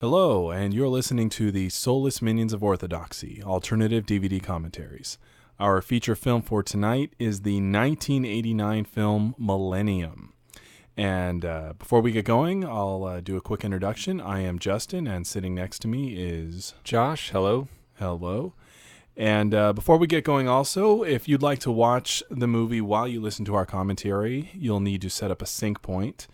Hello, and you're listening to the Soulless Minions of Orthodoxy, alternative DVD commentaries. Our feature film for tonight is the 1989 film Millennium. And before we get going, I'll do a quick introduction. I am Justin, and sitting next to me is Josh. Hello. Hello. And before we get going also, if you'd like to watch the movie while you listen to our commentary, you'll need to set up a sync point.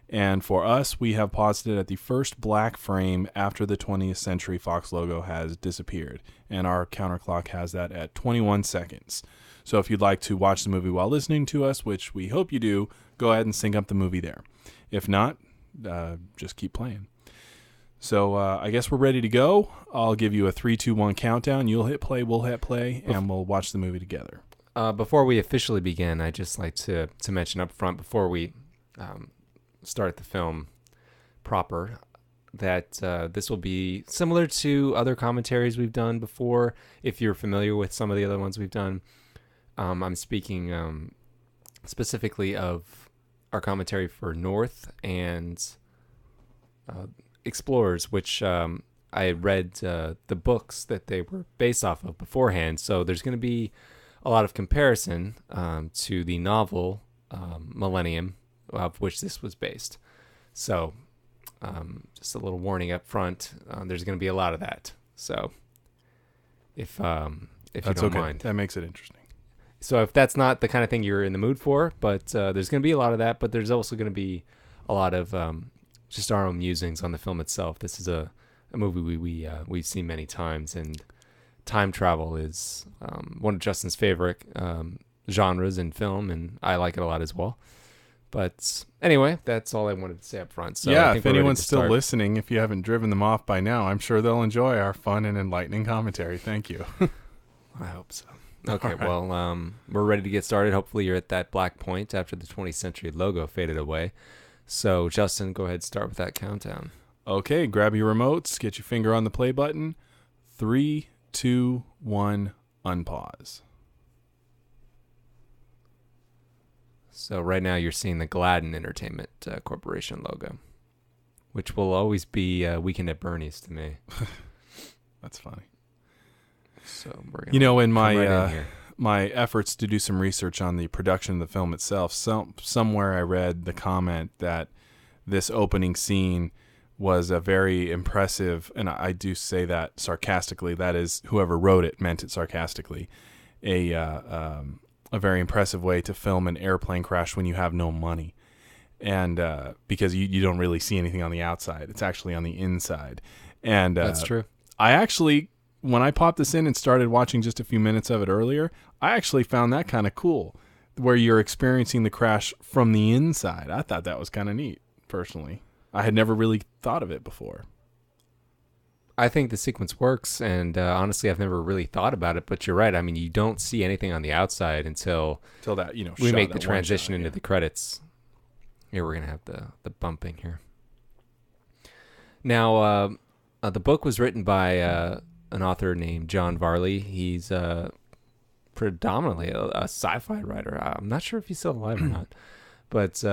And for us, we have paused it at the first black frame after the 20th Century Fox logo has disappeared. And our counter clock has that at 21 seconds. So if you'd like to watch the movie while listening to us, which we hope you do, go ahead and sync up the movie there. If not, just keep playing. So I guess we're ready to go. I'll give you a 3, 2, 1 countdown. You'll hit play, we'll hit play, and we'll watch the movie together. Before we officially begin, I'd just like to mention up front before we start the film proper that this will be similar to other commentaries we've done before. If you're familiar with some of the other ones we've done, I'm speaking specifically of our commentary for North and Explorers, which I had read the books that they were based off of beforehand. So there's going to be a lot of comparison to the novel Millennium, of which this was based. So just a little warning up front, there's going to be a lot of that. So if you don't mind. That makes it interesting. So if that's not the kind of thing you're in the mood for, but there's going to be a lot of that, but there's also going to be a lot of just our own musings on the film itself. This is a movie we've seen many times, and time travel is one of Justin's favorite genres in film, and I like it a lot as well. But anyway, that's all I wanted to say up front. So yeah, if anyone's still listening, if you haven't driven them off by now, I'm sure they'll enjoy our fun and enlightening commentary. Thank you. I hope so. Okay, right. Well, we're ready to get started. Hopefully you're at that black point after the 20th Century logo faded away. So, Justin, go ahead and start with that countdown. Okay, grab your remotes, get your finger on the play button. 3, 2, 1, unpause. So right now you're seeing the Gladden Entertainment Corporation logo, which will always be Weekend at Bernie's to me. That's funny. So we're gonna in my efforts to do some research on the production of the film itself, somewhere I read the comment that this opening scene was a very impressive, and I do say that sarcastically. That is, whoever wrote it meant it sarcastically. A very impressive way to film an airplane crash when you have no money. And because you don't really see anything on the outside. It's actually on the inside. And that's true. I actually, when I popped this in and started watching just a few minutes of it earlier, I actually found that kind of cool, where you're experiencing the crash from the inside. I thought that was kind of neat, personally. I had never really thought of it before. I think the sequence works, and honestly, I've never really thought about it, but you're right. I mean, you don't see anything on the outside until that, we make the transition into the credits. Here, we're going to have the bumping here. Now, the book was written by an author named John Varley. He's predominantly a sci-fi writer. I'm not sure if he's still alive or not, but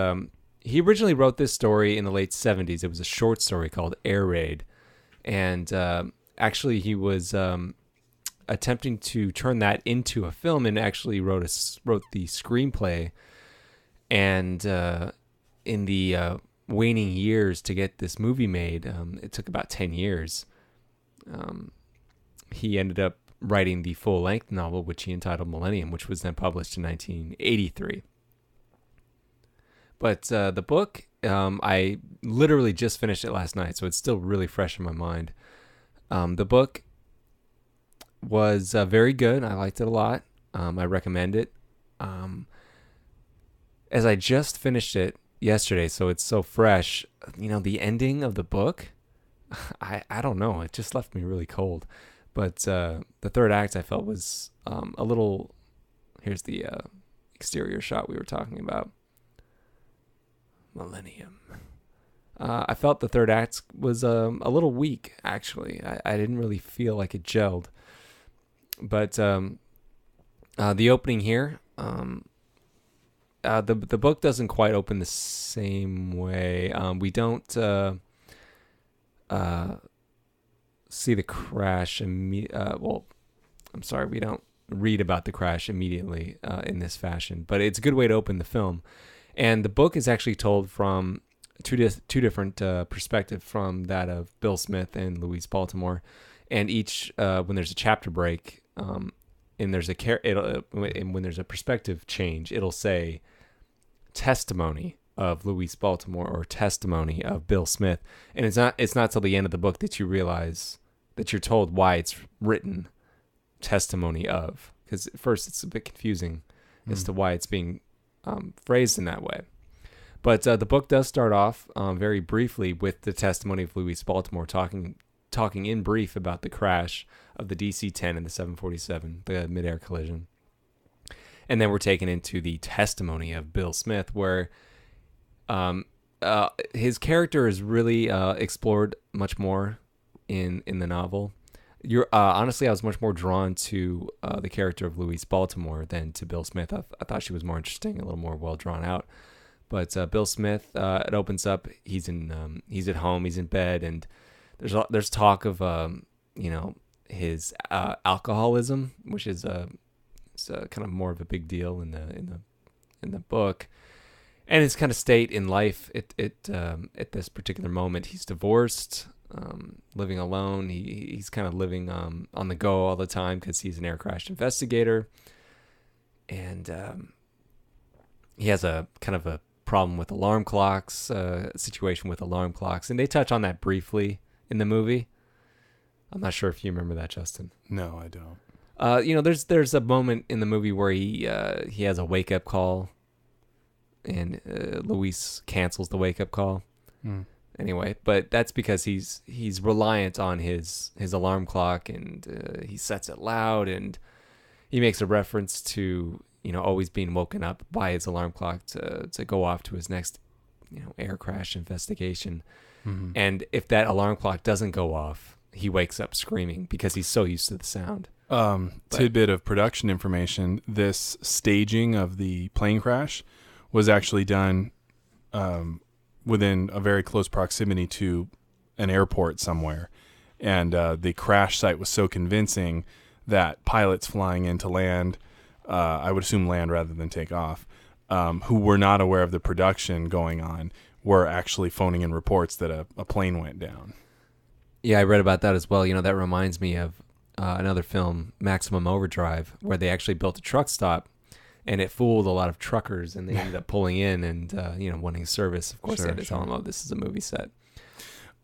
he originally wrote this story in the late 70s. It was a short story called Air Raid. And actually, he was attempting to turn that into a film, and actually wrote the screenplay. And in the waning years to get this movie made, it took about 10 years. He ended up writing the full-length novel, which he entitled Millennium, which was then published in 1983. But the book, I literally just finished it last night, so it's still really fresh in my mind. The book was very good. I liked it a lot. I recommend it. As I just finished it yesterday, so it's so fresh, the ending of the book, I don't know. It just left me really cold. But the third act I felt was a little... Here's the exterior shot we were talking about. Millennium. I felt the third act was a little weak, actually. I didn't really feel like it gelled. But the opening here, the book doesn't quite open the same way. We don't see the crash. Well, I'm sorry, we don't read about the crash immediately in this fashion, but it's a good way to open the film. And the book is actually told from two different perspectives, from that of Bill Smith and Louise Baltimore. And each when there's a chapter break, and there's when there's a perspective change, it'll say testimony of Louise Baltimore or testimony of Bill Smith. And it's not till the end of the book that you realize that you're told why it's written testimony of, because at first it's a bit confusing as to why it's being phrased in that way. But the book does start off very briefly with the testimony of Louise Baltimore talking in brief about the crash of the DC-10 and the 747, the midair collision. And then we're taken into the testimony of Bill Smith, where his character is really explored much more in the novel. Honestly, I was much more drawn to the character of Louise Baltimore than to Bill Smith. I thought she was more interesting, a little more well drawn out. But Bill Smith, it opens up. He's at home. He's in bed, and there's talk of his alcoholism, which is kind of more of a big deal in the book. And his kind of state in life at this particular moment. He's divorced, living alone. He's kind of living on the go all the time because he's an air crash investigator. And he has a kind of a problem with alarm clocks, situation with alarm clocks. And they touch on that briefly in the movie. I'm not sure if you remember that, Justin. No, I don't. There's a moment in the movie where he has a wake-up call, and Luis cancels the wake-up call. Anyway, but that's because he's reliant on his alarm clock, and he sets it loud, and he makes a reference to always being woken up by his alarm clock to go off to his next air crash investigation. And if that alarm clock doesn't go off, he wakes up screaming because he's so used to the sound. Tidbit of production information: this staging of the plane crash was actually done within a very close proximity to an airport somewhere. And the crash site was so convincing that pilots flying in to land, I would assume land rather than take off, who were not aware of the production going on, were actually phoning in reports that a plane went down. Yeah, I read about that as well. That reminds me of another film, Maximum Overdrive, where they actually built a truck stop, and it fooled a lot of truckers, and they ended up pulling in and wanting service. Of course, they had to tell them, "Oh, this is a movie set."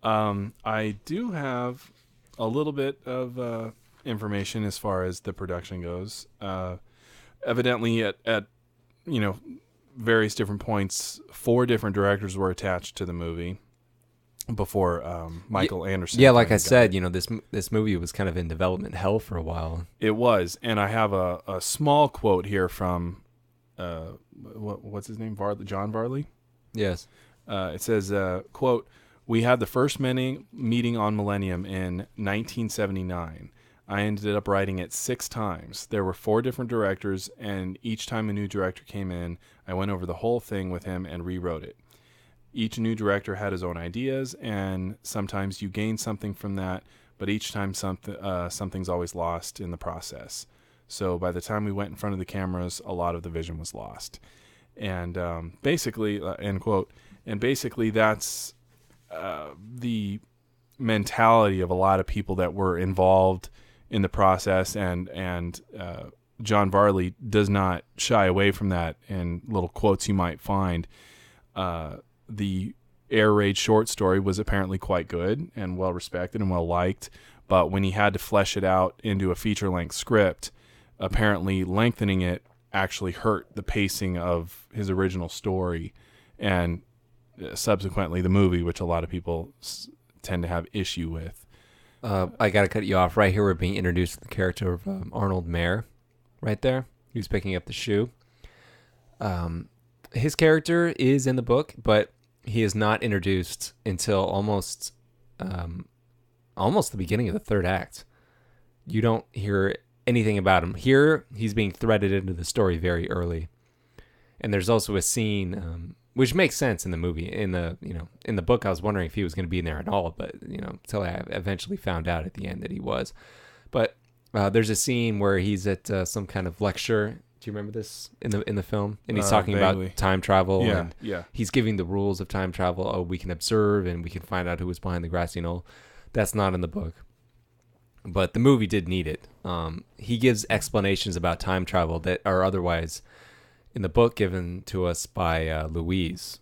I do have a little bit of information as far as the production goes. Evidently, at various different points, 4 different directors were attached to the movie before Michael Anderson. Yeah, like I said, this movie was kind of in development hell for a while. It was, and I have a small quote here from what's his name? John Varley? Yes. It says, quote, "We had the first meeting on Millennium in 1979. I ended up writing it 6 times. There were 4 different directors, and each time a new director came in, I went over the whole thing with him and rewrote it. Each new director had his own ideas, and sometimes you gain something from that, but each time something's always lost in the process. So by the time we went in front of the cameras, a lot of the vision was lost." And basically, end quote. And basically, that's the mentality of a lot of people that were involved in the process, and John Varley does not shy away from that in little quotes you might find. The air raid short story was apparently quite good and well respected and well liked, but when he had to flesh it out into a feature-length script, apparently lengthening it actually hurt the pacing of his original story, and subsequently the movie, which a lot of people tend to have issue with. I got to cut you off right here. We're being introduced to the character of Arnold Mayer right there. He's picking up the shoe. His character is in the book, but he is not introduced until almost the beginning of the 3rd act. You don't hear anything about him. Here, he's being threaded into the story very early. And there's also a scene which makes sense in the movie. In the book, I was wondering if he was going to be in there at all, but until I eventually found out at the end that he was. But there's a scene where he's at some kind of lecture. Do you remember this in the film? And he's talking vaguely about time travel. Yeah, and he's giving the rules of time travel. Oh, we can observe and we can find out who was behind the grassy knoll. That's not in the book, but the movie did need it. He gives explanations about time travel that are otherwise in the book given to us by Louise,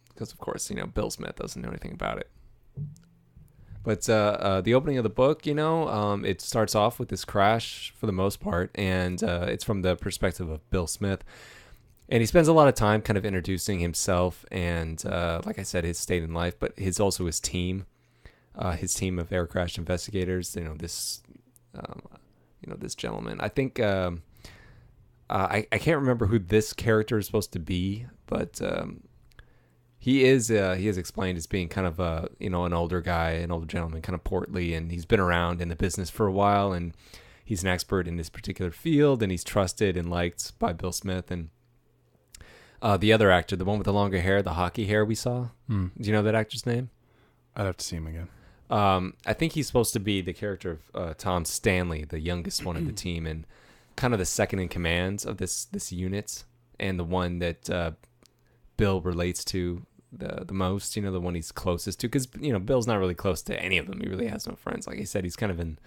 because of course Bill Smith doesn't know anything about it. But the opening of the book, it starts off with this crash for the most part, and it's from the perspective of Bill Smith. And he spends a lot of time kind of introducing himself and, like I said, his state in life, but also his team of air crash investigators. This gentleman. I think I can't remember who this character is supposed to be, but he is explained as being kind of an older guy, an older gentleman, kind of portly, and he's been around in the business for a while, and he's an expert in this particular field, and he's trusted and liked by Bill Smith. And the other actor, the one with the longer hair, the hockey hair we saw, do you know that actor's name? I'd have to see him again. I think he's supposed to be the character of Tom Stanley, the youngest one of the team, and kind of the second in command of this unit, and the one that Bill relates to the most, the one he's closest to, because Bill's not really close to any of them. He really has no friends. Like I said, he's kind of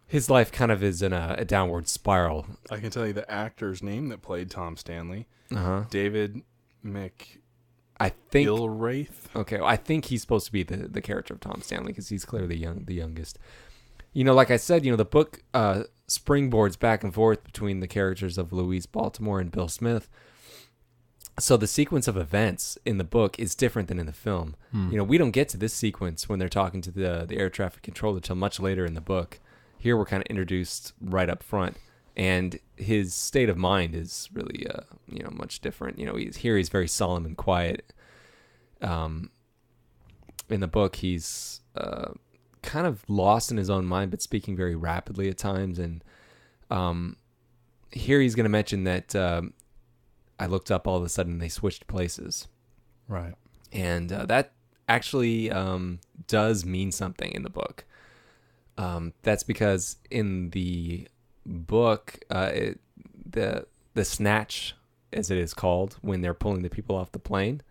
his life kind of is in a downward spiral. I can tell you the actor's name that played Tom Stanley. David Gilraith. Okay, well, I think he's supposed to be the character of Tom Stanley, because he's clearly the youngest. Like I said, the book springboards back and forth between the characters of Louise Baltimore and Bill Smith. So the sequence of events in the book is different than in the film. We don't get to this sequence when they're talking to the air traffic controller until much later in the book. Here we're kind of introduced right up front, and his state of mind is really much different. He's very solemn and quiet. In the book, he's kind of lost in his own mind, but speaking very rapidly at times. And here he's going to mention that I looked up all of a sudden they switched places. Right. And that actually does mean something in the book. That's because in the book, the snatch, as it is called, when they're pulling the people off the plane,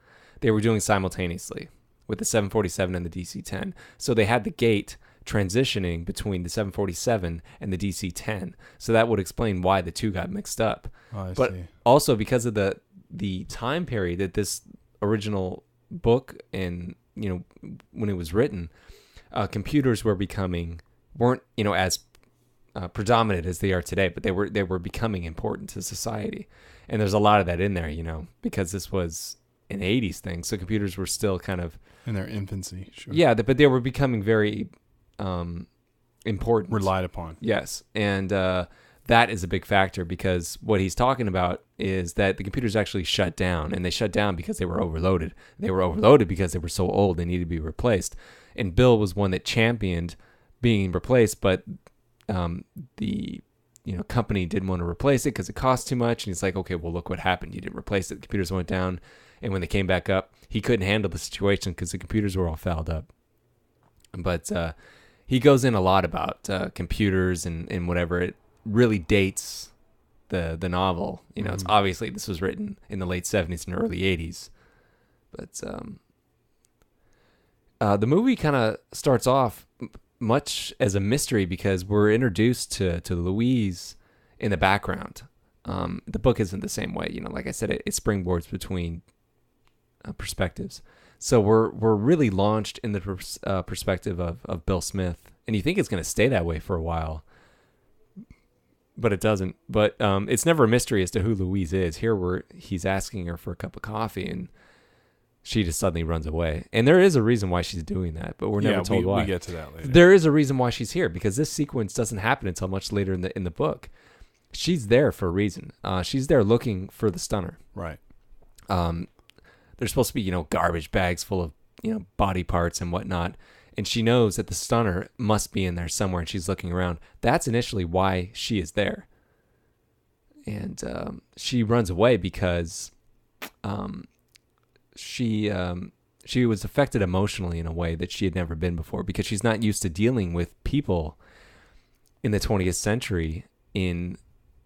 they were doing simultaneously with the 747 and the DC-10. So they had the gate transitioning between the 747 and the DC-10. So that would explain why the two got mixed up. I but see. Also because of the time period that this original book and when it was written, computers weren't as predominant as they are today, but they were becoming important to society. And there's a lot of that in there, because this was an 80s thing, so computers were still kind of in their infancy. Sure. Yeah, but they were becoming very important, relied upon. Yes, and that is a big factor, because what he's talking about is that the computers actually shut down, and they shut down because they were overloaded. They were overloaded because they were so old they needed to be replaced. And Bill was one that championed being replaced, but the company didn't want to replace it because it cost too much. And he's like, okay, well, look what happened. You didn't replace it. The computers went down, and when they came back up, he couldn't handle the situation because the computers were all fouled up. But he goes in a lot about computers and whatever. It really dates the novel. It's obviously this was written in the late 70s and early 80s. But the movie kind of starts off much as a mystery because we're introduced to Louise in the background. The book isn't the same way. Like I said, it springboards between perspectives. So we're really launched in the perspective of Bill Smith, and you think it's going to stay that way for a while, but it doesn't. But it's never a mystery as to who Louise is. Here he's asking her for a cup of coffee, and she just suddenly runs away. And there is a reason why she's doing that, but we're never told why. We get to that later. There is a reason why she's here, because this sequence doesn't happen until much later in the book. She's there for a reason. She's there looking for the stunner. Right. There's supposed to be, garbage bags full of, body parts and whatnot. And she knows that the stunner must be in there somewhere, and she's looking around. That's initially why she is there. And she runs away because she was affected emotionally in a way that she had never been before, because she's not used to dealing with people in the 20th century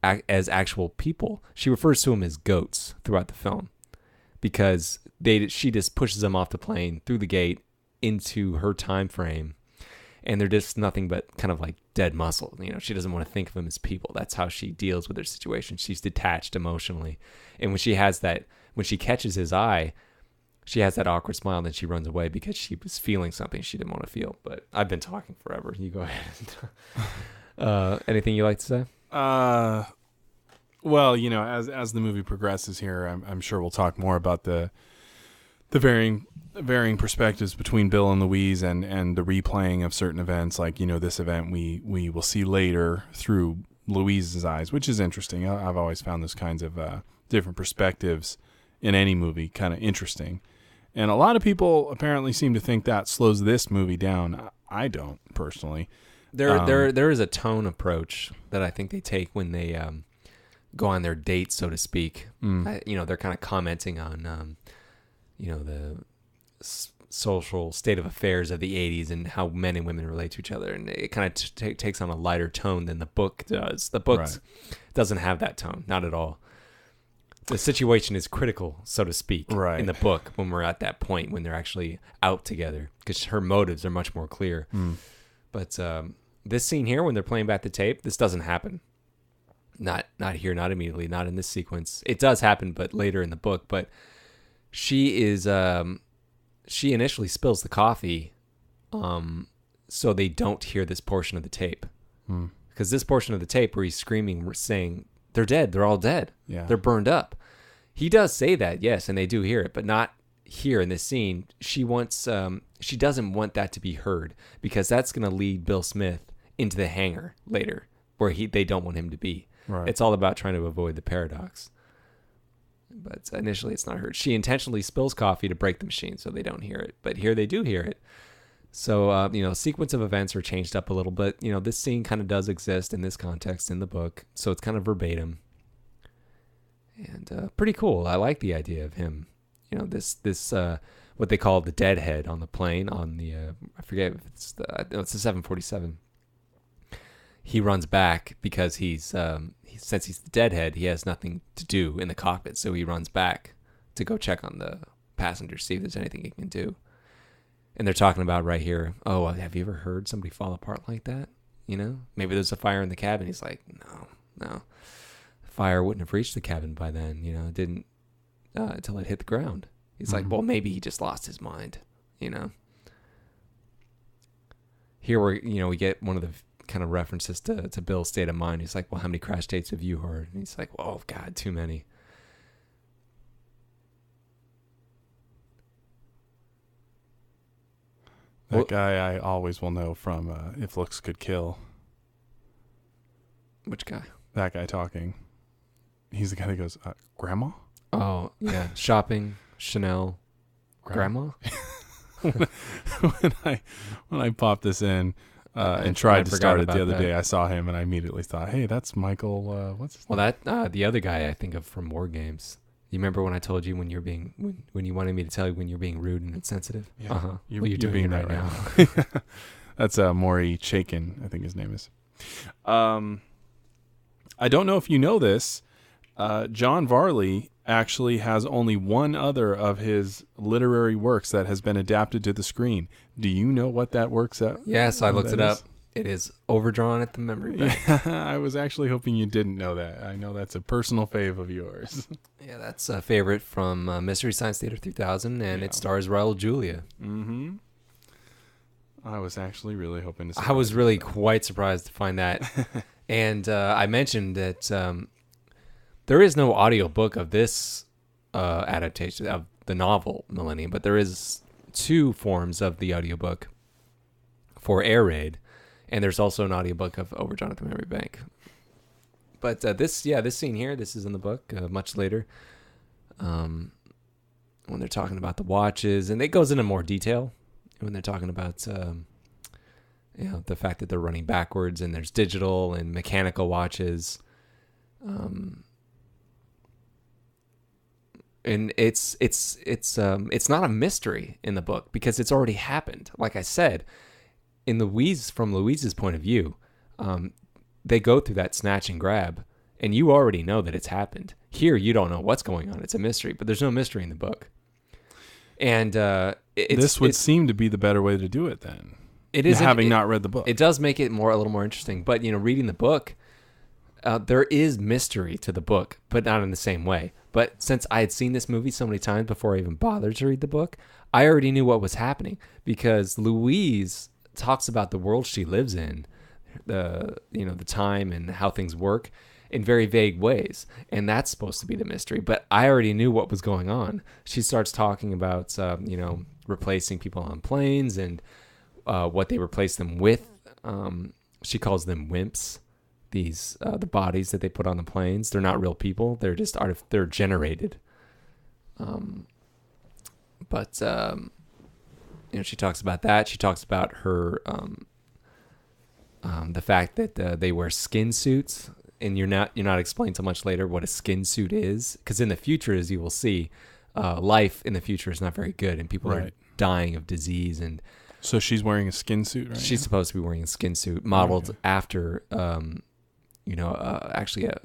as actual people. She refers to them as goats throughout the film, because she just pushes them off the plane through the gate into her time frame, and they're just nothing but kind of like dead muscle. She doesn't want to think of them as people. That's how she deals with her situation. She's detached emotionally, and when she catches his eye, she has that awkward smile, and then she runs away because she was feeling something she didn't want to feel. But I've been talking forever. You go ahead. Anything you like to say? Well, as the movie progresses here, I'm sure we'll talk more about the varying perspectives between Bill and Louise, and the replaying of certain events. Like, this event we will see later through Louise's eyes, which is interesting. I've always found those kinds of different perspectives in any movie kind of interesting. And a lot of people apparently seem to think that slows this movie down. I don't, personally. There is a tone approach that I think they take when they go on their dates, so to speak. They're kind of commenting on, the social state of affairs of the 80s and how men and women relate to each other. And it kind of takes on a lighter tone than the book does. The book doesn't have that tone, not at all. The situation is critical, so to speak, in the book when we're at that point, when they're actually out together, because her motives are much more clear. But this scene here, when they're playing back the tape, this doesn't happen. Not here, not immediately, not in this sequence. It does happen, but later in the book. But she initially spills the coffee so they don't hear this portion of the tape. Because this portion of the tape where he's screaming, saying, they're dead. They're all dead. Yeah. They're burned up. He does say that, yes, and they do hear it, but not here in this scene. She doesn't want that to be heard, because that's going to lead Bill Smith into the hangar later, where they don't want him to be. Right. It's all about trying to avoid the paradox. But initially, it's not heard. She intentionally spills coffee to break the machine so they don't hear it, but here they do hear it. So, sequence of events are changed up a little bit. This scene kind of does exist in this context in the book, so it's kind of verbatim. And pretty cool. I like the idea of him. This what they call the deadhead on the plane, on the, I forget if it's the 747. He runs back because since he's the deadhead, he has nothing to do in the cockpit, so he runs back to go check on the passenger, see if there's anything he can do. And they're talking about right here, oh, have you ever heard somebody fall apart like that? Maybe there's a fire in the cabin. He's like, no. Fire wouldn't have reached the cabin by then. It didn't until it hit the ground. He's like, well, maybe he just lost his mind. Here we get one of the kind of references to Bill's state of mind. He's like, well, how many crash dates have you heard? And he's like, oh, God, too many. That guy I always will know from If Looks Could Kill. Which guy? That guy talking. He's the guy that goes, Grandma? Oh, yeah. Shopping, Chanel, Grandma? when I popped this in and tried to start it the other day, I saw him and I immediately thought, hey, that's Michael, what's his name? Well, that the other guy I think of from War Games. You remember when I told you when you wanted me to tell you when you're being rude and insensitive? Yeah. Uh-huh. You're doing that right now. That's Maury Chaikin, I think his name is. I don't know if you know this. John Varley actually has only one other of his literary works that has been adapted to the screen. Do you know what that works at? Yes, I looked it up. It is Overdrawn at the Memory Bank. Yeah, I was actually hoping you didn't know that. I know that's a personal fave of yours. Yeah, that's a favorite from Mystery Science Theater 3000, and it stars Raul Julia. Mm-hmm. I was actually really hoping to see I was really quite surprised to find that. And I mentioned that there is no audiobook of this adaptation of the novel Millennium, but there is 2 forms of the audiobook for Air Raid. And there's also an audiobook of Overdrawn at the Memory Bank. But this scene here, this is in the book much later. When they're talking about the watches, and it goes into more detail when they're talking about the fact that they're running backwards, and there's digital and mechanical watches. And it's not a mystery in the book because it's already happened. Like I said, from Louise's point of view, they go through that snatch and grab, and you already know that it's happened. Here, you don't know what's going on. It's a mystery, but there's no mystery in the book. And this would seem to be the better way to do it then. It is having not read the book. It does make it a little more interesting. But reading the book, there is mystery to the book, but not in the same way. But since I had seen this movie so many times before I even bothered to read the book, I already knew what was happening because Louise talks about the world she lives in, the time and how things work in very vague ways, and that's supposed to be the mystery. But I already knew what was going on. She starts talking about replacing people on planes and what they replace them with. She calls them wimps. These the bodies that they put on the planes, they're not real people. They're just they're generated. She talks about that. She talks about her the fact that they wear skin suits, and you're not explained till much later what a skin suit is, because in the future, as you will see, life in the future is not very good, and people are dying of disease. And so she's wearing a skin suit, right? She's supposed to be wearing a skin suit modeled after.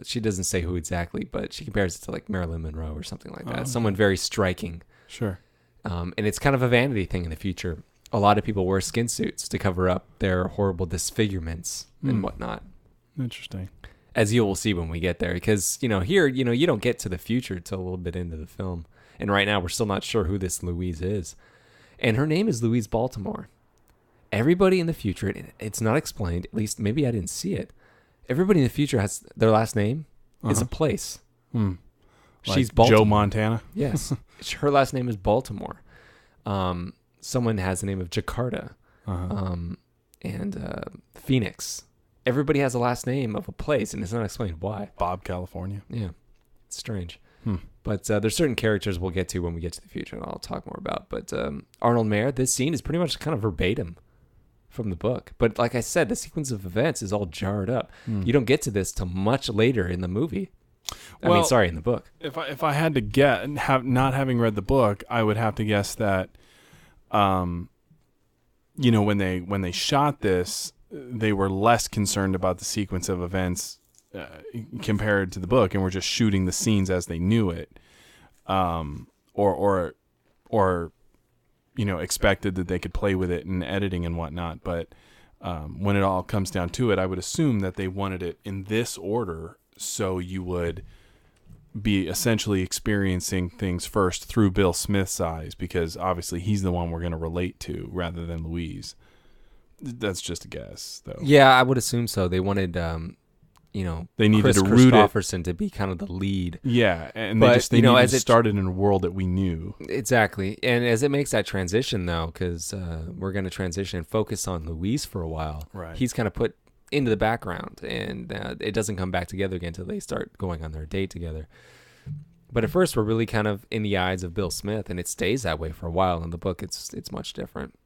She doesn't say who exactly, but she compares it to like Marilyn Monroe or something like that. Someone very striking. Sure. And it's kind of a vanity thing in the future. A lot of people wear skin suits to cover up their horrible disfigurements and whatnot. Interesting. As you will see when we get there, because here you don't get to the future till a little bit into the film, and right now we're still not sure who this Louise is, and her name is Louise Baltimore. Everybody in the future, it's not explained. At least maybe I didn't see it. Everybody in the future has their last name is a place. Like she's Baltimore. Joe Montana? Yes. Her last name is Baltimore. Someone has the name of Jakarta and Phoenix. Everybody has a last name of a place, and it's not explained why. Bob, California. Yeah. It's strange. But there's certain characters we'll get to when we get to the future, and I'll talk more about. But Arnold Mayer, this scene is pretty much kind of verbatim from the book. But like I said, the sequence of events is all jarred up. You don't get to this till much later in the movie. In the book. If I had to guess, not having read the book, I would have to guess that, when they shot this, they were less concerned about the sequence of events compared to the book, and were just shooting the scenes as they knew it, or expected that they could play with it in editing and whatnot. But when it all comes down to it, I would assume that they wanted it in this order, so you would be essentially experiencing things first through Bill Smith's eyes, because obviously he's the one we're going to relate to rather than Louise. That's just a guess, though. Yeah, I would assume so. They wanted, they needed Chris to root it. Christopherson to be kind of the lead. Yeah, and they needed to start it in a world that we knew. Exactly. And as it makes that transition, though, because we're going to transition and focus on Louise for a while. Right. He's kind of put into the background, and it doesn't come back together again until they start going on their date together. But at first, we're really kind of in the eyes of Bill Smith, and it stays that way for a while. In the book, it's much different.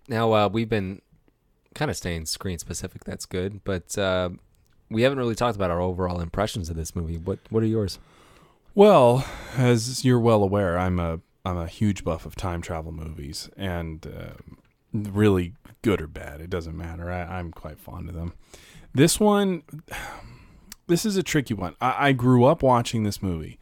Now, we've been kind of staying screen specific. That's good, but we haven't really talked about our overall impressions of this movie. What are yours? Well, as you're well aware, I'm a huge buff of time travel movies, and really good or bad, it doesn't matter. I'm quite fond of them. This is a tricky one. I grew up watching this movie,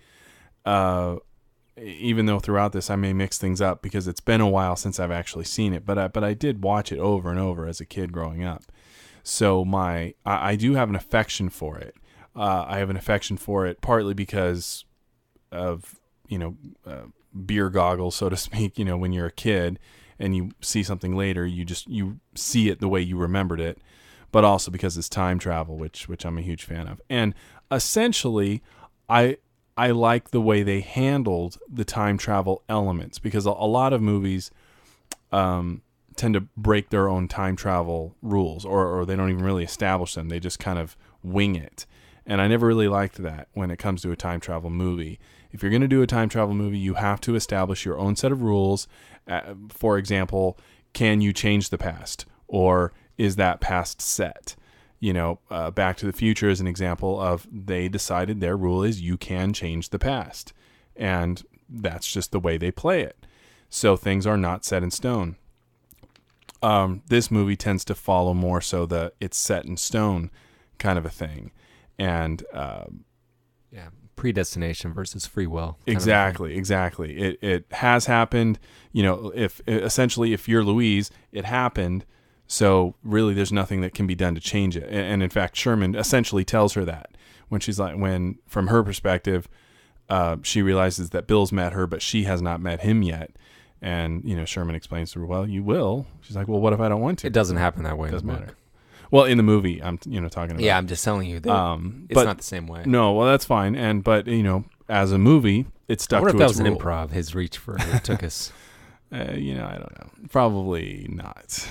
even though throughout this I may mix things up because it's been a while since I've actually seen it. But I did watch it over and over as a kid growing up. So I do have an affection for it. I have an affection for it partly because of beer goggles, so to speak. When you're a kid and you see something later, you see it the way you remembered it. But also because it's time travel, which I'm a huge fan of. And essentially, I like the way they handled the time travel elements, because a lot of movies tend to break their own time travel rules, or they don't even really establish them. They just kind of wing it. And I never really liked that when it comes to a time travel movie. If you're going to do a time travel movie, you have to establish your own set of rules. For example, can you change the past? Or is that past set? Back to the Future is an example of they decided their rule is you can change the past. And that's just the way they play it. So things are not set in stone. This movie tends to follow more so the it's set in stone kind of a thing. And predestination versus free will. Exactly. It has happened. If you're Louise, it happened. So really, there's nothing that can be done to change it. And in fact, Sherman essentially tells her that when from her perspective, she realizes that Bill's met her, but she has not met him yet. And, Sherman explains to her, well, you will. She's like, well, what if I don't want to? It doesn't happen that way. It doesn't matter. Well, in the movie, I'm, talking about. Yeah, I'm just telling you that it's not the same way. No, well, that's fine. But, as a movie, it stuck to its rule. What if that was an improv, his reach for it took us? I don't know. Probably not.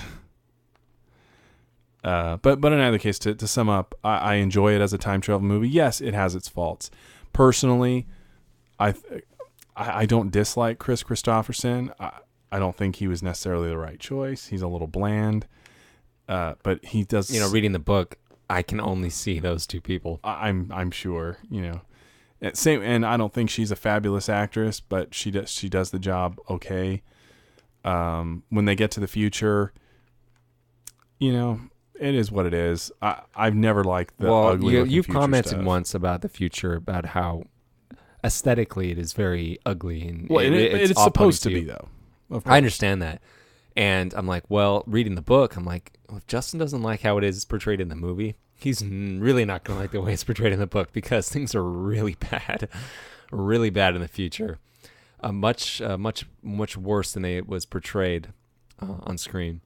But in either case, to sum up, I enjoy it as a time travel movie. Yes, it has its faults. Personally, I don't dislike Chris Christopherson. I don't think he was necessarily the right choice. He's a little bland. But he does. Reading the book, I can only see those two people. I'm sure. Same, and I don't think she's a fabulous actress, but she does the job okay. When they get to the future, it is what it is. I've never liked the ugly. You've commented stuff. Once about the future, about how aesthetically it is very ugly, and it's supposed to be though. I understand that. And I'm like, well, reading the book, I'm like, if Justin doesn't like how it is portrayed in the movie, he's really not going to like the way it's portrayed in the book, because things are really bad in the future. Much worse than it was portrayed on screen.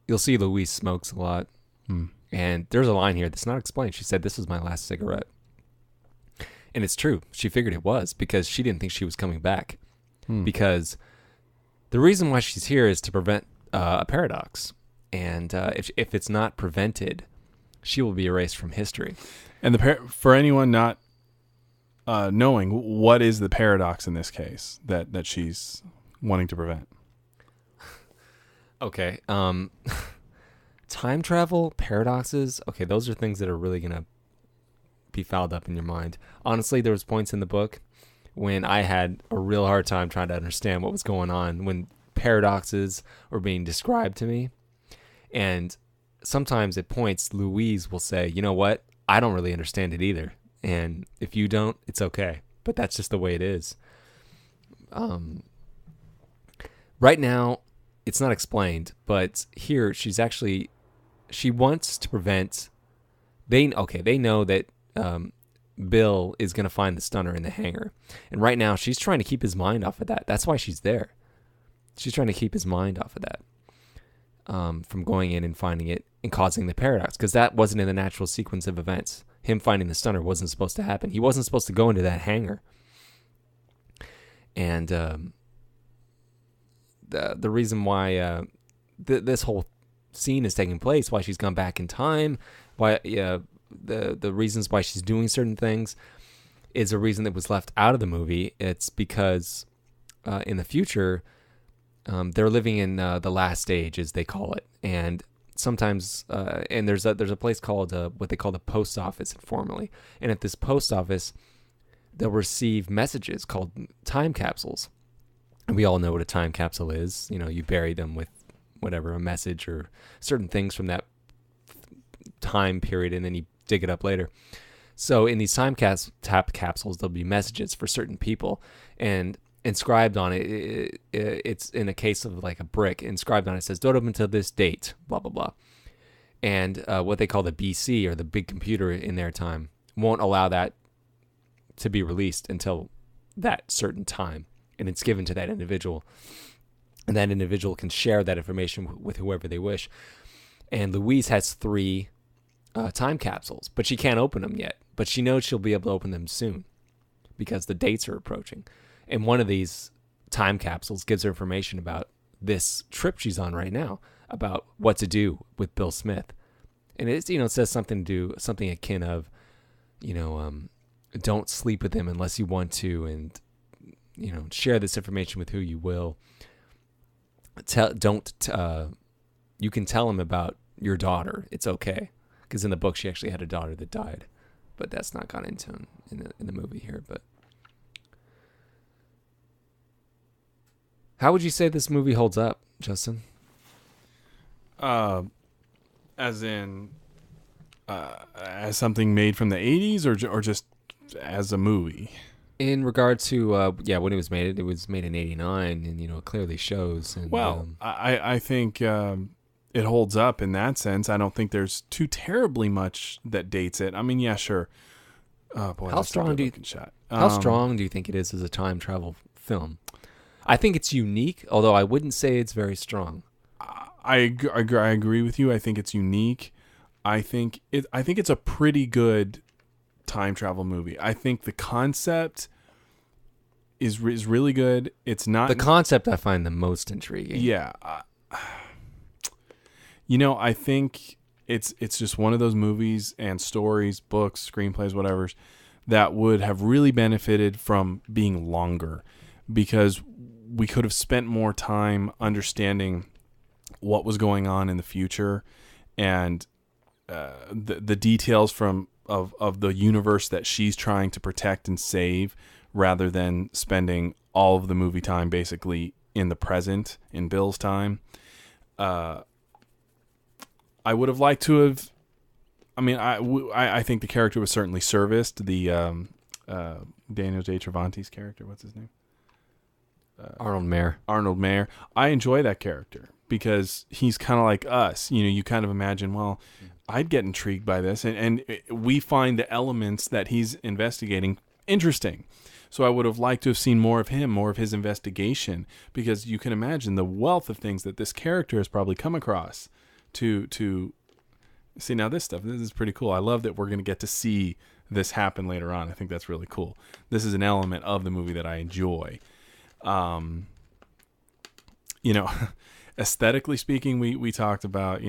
You'll see Louise smokes a lot. And there's a line here that's not explained. She said, "This was my last cigarette." And it's true. She figured it was, because she didn't think she was coming back. Because the reason why she's here is to prevent a paradox. And if it's not prevented, she will be erased from history. And for anyone not knowing, what is the paradox in this case that she's wanting to prevent? Okay. Time travel, paradoxes. Okay, those are things that are really going to be fouled up in your mind. Honestly, there was points in the book when I had a real hard time trying to understand what was going on when paradoxes were being described to me. And sometimes at points, Louise will say, you know what? I don't really understand it either. And if you don't, it's okay. But that's just the way it is. Right now, it's not explained, but here she wants to prevent. They know that Bill is going to find the stunner in the hangar. And right now, she's trying to keep his mind off of that. That's why she's there. She's trying to keep his mind off of that. From going in and finding it and causing the paradox. Because that wasn't in the natural sequence of events. Him finding the stunner wasn't supposed to happen. He wasn't supposed to go into that hangar. And the reason why this whole scene is taking place, why she's gone back in time, why the reasons why she's doing certain things, is a reason that was left out of the movie. It's because in the future, they're living in the last stage, as they call it, and sometimes and there's a place called what they call the post office informally, and at this post office, they'll receive messages called time capsules. And we all know what a time capsule is. You bury them with whatever, a message or certain things from that time period, and then you dig it up later. So in these time capsules, there'll be messages for certain people, and inscribed on it, it's in a case of like a brick. Inscribed on it says, "Don't open until this date," blah blah blah. And what they call the BC, or the big computer in their time, won't allow that to be released until that certain time, and it's given to that individual, and that individual can share that information with whoever they wish. And Louise has 3 time capsules, but she can't open them yet. But she knows she'll be able to open them soon because the dates are approaching. And one of these time capsules gives her information about this trip she's on right now, about what to do with Bill Smith. And it says something akin of, don't sleep with him unless you want to, and share this information with who you will. You can tell him about your daughter, it's okay. Because in the book, she actually had a daughter that died, but that's not gone into in the movie here. But how would you say this movie holds up, Justin? As in, as something made from the 80s, or just as a movie? In regard to, when it was made in 89, and, it clearly shows. And, I think it holds up in that sense. I don't think there's too terribly much that dates it. I mean, yeah, sure. Oh, boy, how strong do you think it is as a time travel film? I think it's unique, although I wouldn't say it's very strong. I agree with you. I think it's unique. I think it's a pretty good time travel movie. I think the concept is really good. It's not the concept I find the most intriguing. Yeah, I think it's just one of those movies and stories, books, screenplays, whatever, that would have really benefited from being longer, because we could have spent more time understanding what was going on in the future and the details of the universe that she's trying to protect and save, rather than spending all of the movie time basically in the present, in Bill's time. I would have liked to have. I mean, I think the character was certainly serviced. The Daniel J. Travanti's character, what's his name? Arnold Mayer. I enjoy that character because he's kind of like us. You kind of imagine, well, I'd get intrigued by this, and we find the elements that he's investigating interesting. So I would have liked to have seen more of him, more of his investigation, because you can imagine the wealth of things that this character has probably come across to see. Now this is pretty cool. I love that we're going to get to see this happen later on. I think that's really cool. This is an element of the movie that I enjoy. Aesthetically speaking, we talked about,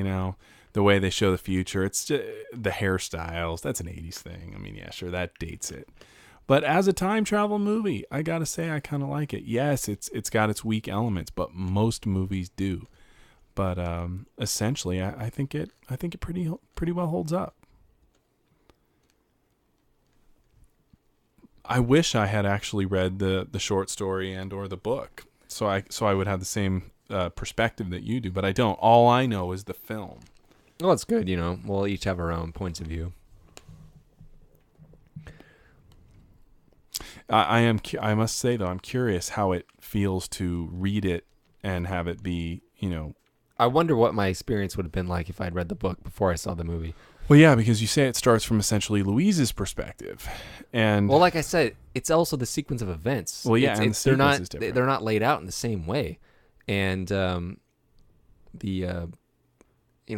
the way they show the future. It's just the hairstyles. That's an 80s thing. I mean, yeah, sure, that dates it. But as a time travel movie, I got to say I kind of like it. Yes, it's got its weak elements, but most movies do. But essentially, I think it pretty well holds up. I wish I had actually read the short story and or the book, so I would have the same perspective that you do. But I don't. All I know is the film. Well, it's good. We'll each have our own points of view. I must say though, I'm curious how it feels to read it and have it be, I wonder what my experience would have been like if I'd read the book before I saw the movie. Well, yeah, because you say it starts from essentially Louise's perspective, and well, like I said, it's also the sequence of events. Well, yeah, and the sequence is different. They're not laid out in the same way, and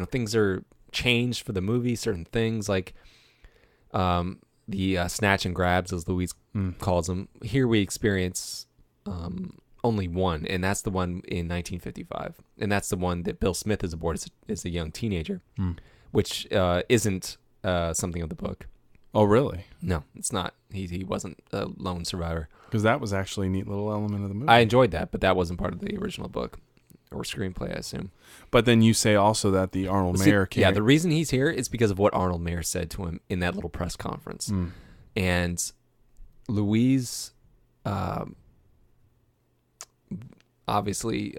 things are changed for the movie. Certain things like the snatch and grabs, as Louise calls them. Here we experience only one, and that's the one in 1955, and that's the one that Bill Smith is aboard as a young teenager, which isn't something of the book. Oh, really? No, it's not. He wasn't a lone survivor. Because that was actually a neat little element of the movie. I enjoyed that, but that wasn't part of the original book or screenplay, I assume. But then you say also that the Arnold Mayer character... Yeah, the reason he's here is because of what Arnold Mayer said to him in that little press conference. And Louise... obviously,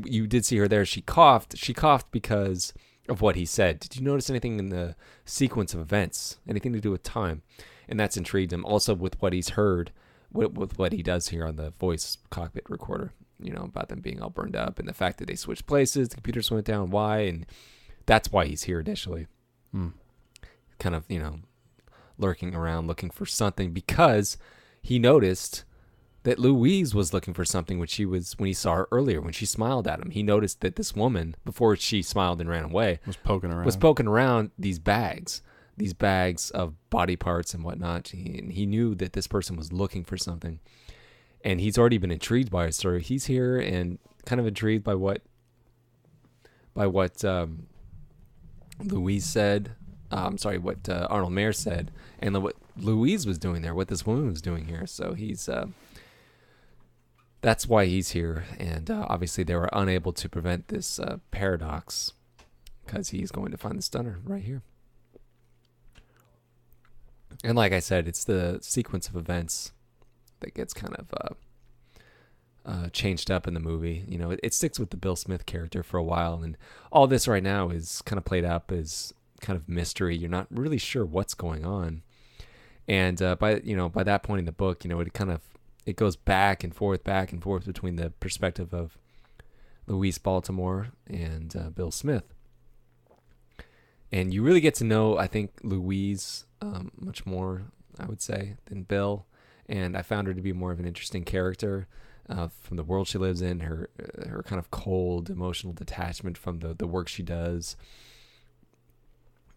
you did see her there. She coughed. She coughed because of what he said. Did you notice anything in the sequence of events? Anything to do with time? And that's intrigued him. Also with what he's heard, with what he does here on the voice cockpit recorder, about them being all burned up and the fact that they switched places, the computers went down, why, and that's why he's here initially. Kind of, lurking around looking for something, because he noticed that Louise was looking for something when he saw her earlier, when she smiled at him. He noticed that this woman, before she smiled and ran away, was poking around these bags of body parts and whatnot. And he knew that this person was looking for something. And he's already been intrigued by her story. He's here and kind of intrigued by what Louise said. What Arnold Mayer said, and what Louise was doing there, what this woman was doing here. So he's... that's why he's here, and obviously they were unable to prevent this paradox because he's going to find the stunner right here. And like I said, it's the sequence of events that gets kind of changed up in the movie. You know, it sticks with the Bill Smith character for a while, and all this right now is kind of played up as kind of mystery. You're not really sure what's going on, and by that point in the book, you know, it goes back and forth between the perspective of Louise Baltimore and Bill Smith, and you really get to know, I think, Louise much more, I would say, than Bill. And I found her to be more of an interesting character from the world she lives in, her kind of cold emotional detachment from the work she does.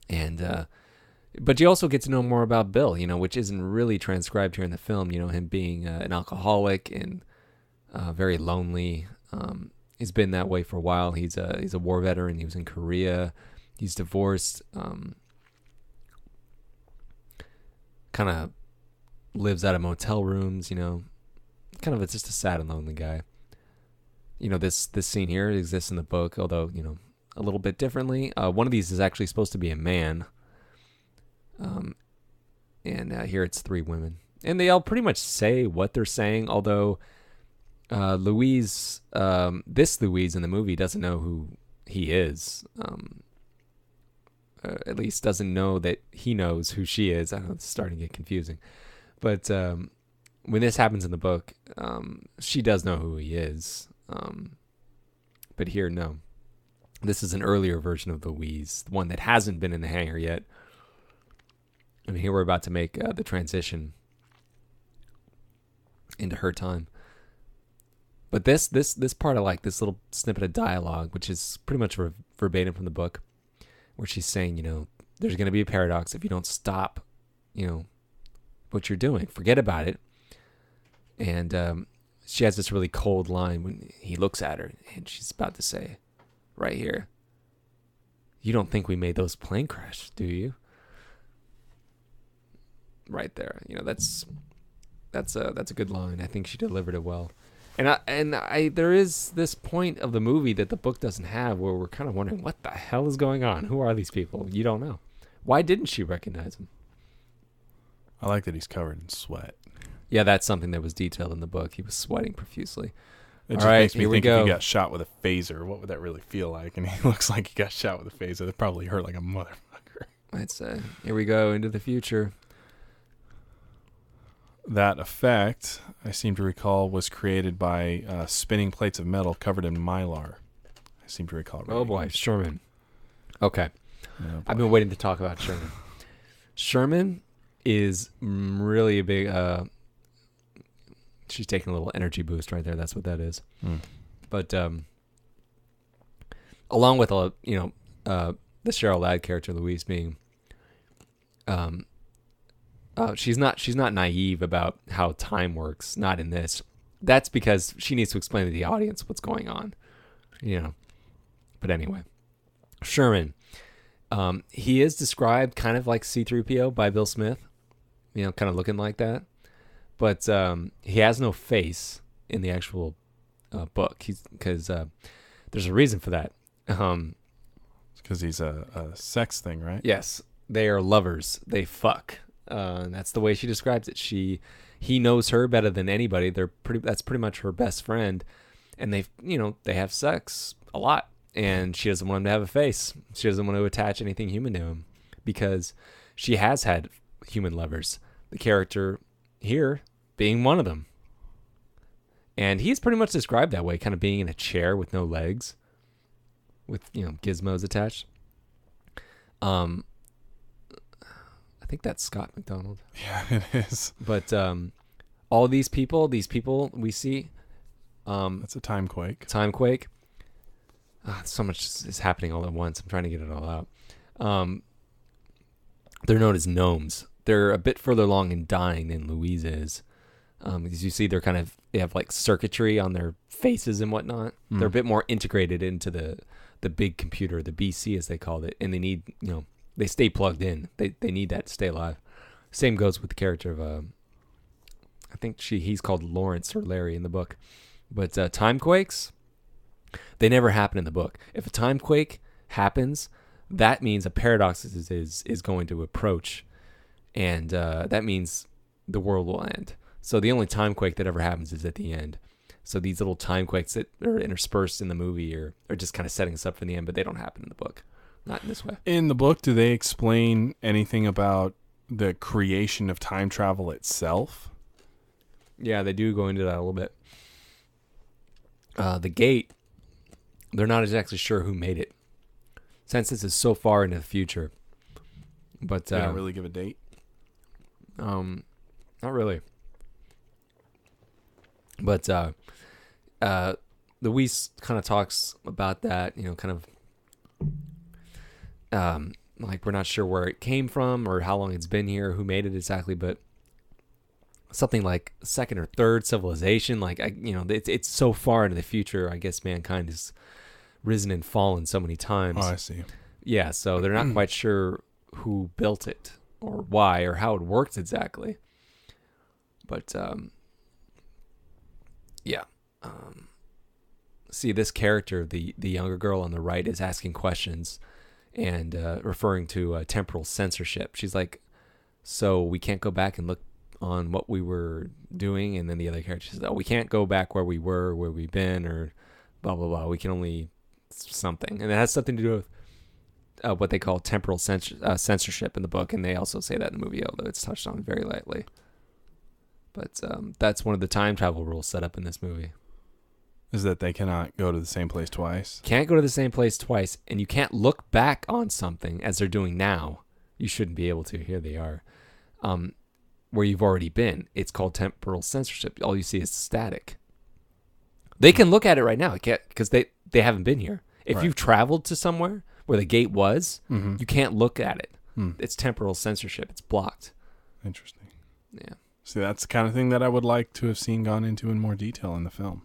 And but you also get to know more about Bill, you know, which isn't really transcribed here in the film. You know, him being an alcoholic and very lonely. He's been that way for a while. He's a war veteran. He was in Korea. He's divorced. Kind of lives out of motel rooms, you know, it's just a sad and lonely guy. You know, this scene here exists in the book, although, you know, a little bit differently. One of these is actually supposed to be a man. And here it's 3 women. And they all pretty much say what they're saying, although Louise, this Louise in the movie doesn't know who he is. At least doesn't know that he knows who she is. I know it's starting to get confusing. But when this happens in the book, she does know who he is. But here, no. This is an earlier version of Louise, the one that hasn't been in the hangar yet. And here we're about to make the transition into her time. But this part I like, this little snippet of dialogue, which is pretty much verbatim from the book, where she's saying, you know, there's going to be a paradox if you don't stop, you know, what you're doing. Forget about it. And she has this really cold line when he looks at her, and she's about to say, right here, you don't think we made those plane crash, do you? Right there. You know, that's a good line. I think she delivered it well. And I there is this point of the movie that the book doesn't have where we're kind of wondering, what the hell is going on? Who are these people? You don't know. Why didn't she recognize him? I like that he's covered in sweat. Yeah, that's something that was detailed in the book. He was sweating profusely. It just makes me think if he got shot with a phaser, what would that really feel like? And he looks like he got shot with a phaser. That probably hurt like a motherfucker. I'd say. Here we go, into the future. That effect, I seem to recall, was created by spinning plates of metal covered in mylar. I seem to recall. Oh boy, Sherman. Okay. Oh, boy. I've been waiting to talk about Sherman. Sherman is really a big... she's taking a little energy boost right there. That's what that is. But along with, the Cheryl Ladd character, Louise, being... she's not naive about how time works. Not in this. That's because she needs to explain to the audience what's going on, you know. But anyway, Sherman, he is described kind of like C-3PO by Bill Smith, you know, kind of looking like that. But he has no face in the actual book. Because there's a reason for that. Because he's a sex thing, right? Yes, they are lovers. They fuck. And that's the way she describes it. He knows her better than anybody. That's pretty much her best friend, and they have sex a lot. And she doesn't want him to have a face. She doesn't want to attach anything human to him because she has had human lovers. The character here being one of them, and he's pretty much described that way, kind of being in a chair with no legs, with gizmos attached. I think that's Scott McDonald. Yeah, it is. But all these people we see. That's a time quake. So much is happening all at once. I'm trying to get it all out. They're known as gnomes. They're a bit further along in dying than Louise is. Because you see they have like circuitry on their faces and whatnot. They're a bit more integrated into the big computer, the BC as they called it. And they need, they stay plugged in. They need that to stay alive. Same goes with the character of, I think he's called Lawrence or Larry in the book. But time quakes, they never happen in the book. If a time quake happens, that means a paradox is going to approach, and that means the world will end. So the only time quake that ever happens is at the end. So these little time quakes that are interspersed in the movie are just kind of setting us up for the end, but they don't happen in the book. Not in this way. In the book, do they explain anything about the creation of time travel itself? Yeah, they do go into that a little bit. The gate, they're not exactly sure who made it, since this is so far into the future. But They don't really give a date? not really. But Luis kind of talks about that, kind of like we're not sure where it came from or how long it's been here, who made it exactly, but something like second or third civilization. Like, it's so far into the future. I guess mankind has risen and fallen so many times. Oh, I see. Yeah, so they're not quite sure who built it or why or how it works exactly. But see, this character, the younger girl on the right, is asking questions and referring to temporal censorship. She's like, so we can't go back and look on what we were doing? And then the other character says, oh, we can't go back where we were, where we've been, or blah, blah, blah. We can only something. And it has something to do with what they call temporal censorship in the book. And they also say that in the movie, although it's touched on very lightly. But that's one of the time travel rules set up in this movie. Is that they cannot go to the same place twice? Can't go to the same place twice, and you can't look back on something as they're doing now. You shouldn't be able to. Here they are. Where you've already been. It's called temporal censorship. All you see is static. They can look at it right now because they haven't been here. If you've traveled to somewhere where the gate was, you can't look at it. It's temporal censorship. It's blocked. Interesting. Yeah. See, that's the kind of thing that I would like to have seen gone into in more detail in the film.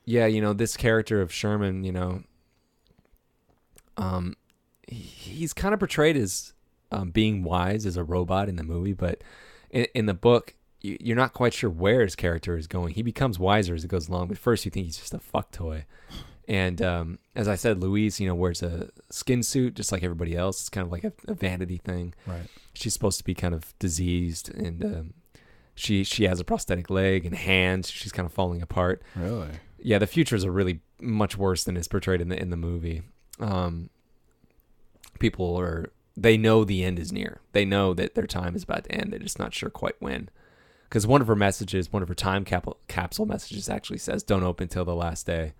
Yeah, this character of Sherman, he's kind of portrayed as being wise as a robot in the movie, but in the book, you're not quite sure where his character is going. He becomes wiser as it goes along, but first you think he's just a fuck toy. And as I said, Louise, wears a skin suit just like everybody else. It's kind of like a vanity thing. Right. She's supposed to be kind of diseased, and she has a prosthetic leg and hands. She's kind of falling apart. Really? Yeah, the futures are really much worse than is portrayed in the movie. They know the end is near. They know that their time is about to end. They're just not sure quite when. Because one of her time capsule messages actually says, "Don't open till the last day."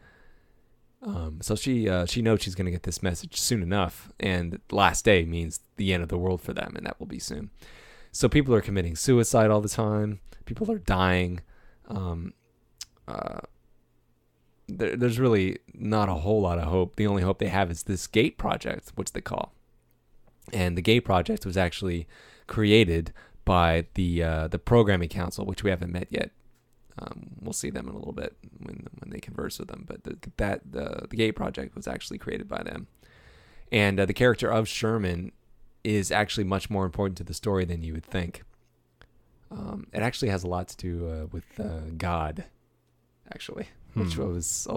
So she knows she's going to get this message soon enough, and last day means the end of the world for them, and that will be soon. So people are committing suicide all the time. People are dying. There's really not a whole lot of hope. The only hope they have is this gate project, which they call. And the gate project was actually created by the programming council, which we haven't met yet. We'll see them in a little bit when they converse with them. But the gate project was actually created by them. And the character of Sherman is actually much more important to the story than you would think. It actually has a lot to do with God, actually. Which I was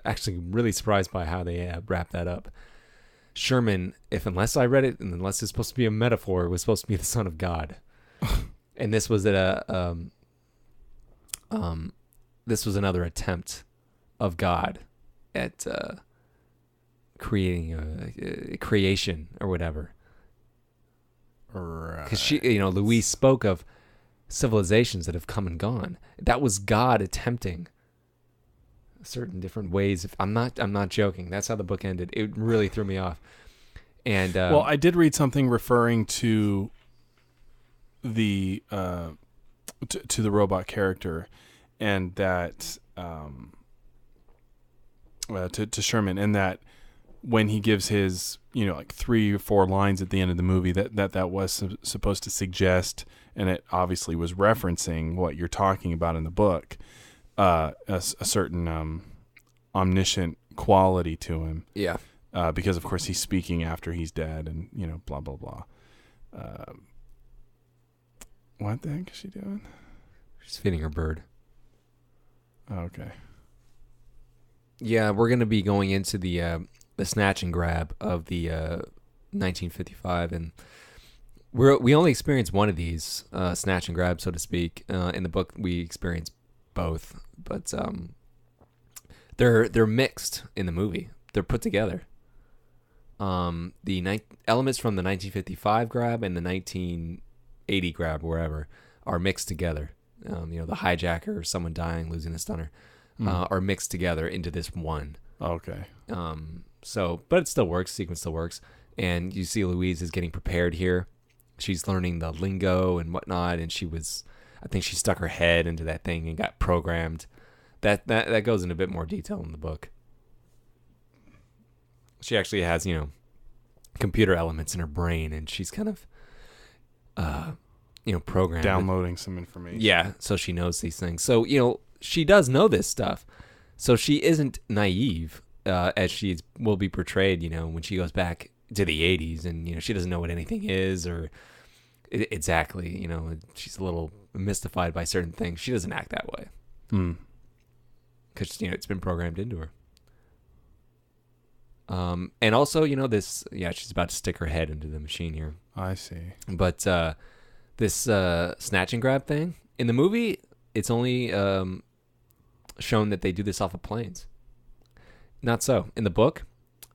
actually really surprised by how they wrapped that up. Sherman, unless I read it, and unless it's supposed to be a metaphor, was supposed to be the son of God. And this was this was another attempt of God at creating a creation or whatever. Right. Because Louise spoke of civilizations that have come and gone. That was God attempting certain different ways. I'm not joking. That's how the book ended. It really threw me off. And well, I did read something referring to the to the robot character, and that to Sherman, and that when he gives his like 3 or 4 lines at the end of the movie, that was supposed to suggest, and it obviously was referencing what you're talking about in the book. A certain omniscient quality to him. Yeah. Because, of course, he's speaking after he's dead and, blah, blah, blah. What the heck is she doing? She's feeding her bird. Oh, okay. Yeah, we're going to be going into the snatch and grab of the 1955, and we only experience one of these snatch and grab, so to speak. In the book, we experience both, but they're mixed in the movie. They're put together. The elements from the 1955 grab and the 1980 grab, wherever, are mixed together. The hijacker, someone dying, losing a stunner, are mixed together into this one. Okay. But it still works. Sequence still works. And you see Louise is getting prepared here. She's learning the lingo and whatnot, and I think she stuck her head into that thing and got programmed. That goes into a bit more detail in the book. She actually has, computer elements in her brain, and she's kind of, programmed. Downloading some information. Yeah, so she knows these things. So, she does know this stuff. So she isn't naive, as she will be portrayed, when she goes back to the 80s, and, she doesn't know what anything is or exactly, she's a little mystified by certain things. She doesn't act that way. Because, it's been programmed into her. And also, she's about to stick her head into the machine here. I see. But this snatch and grab thing, in the movie, it's only shown that they do this off of planes. Not so. In the book,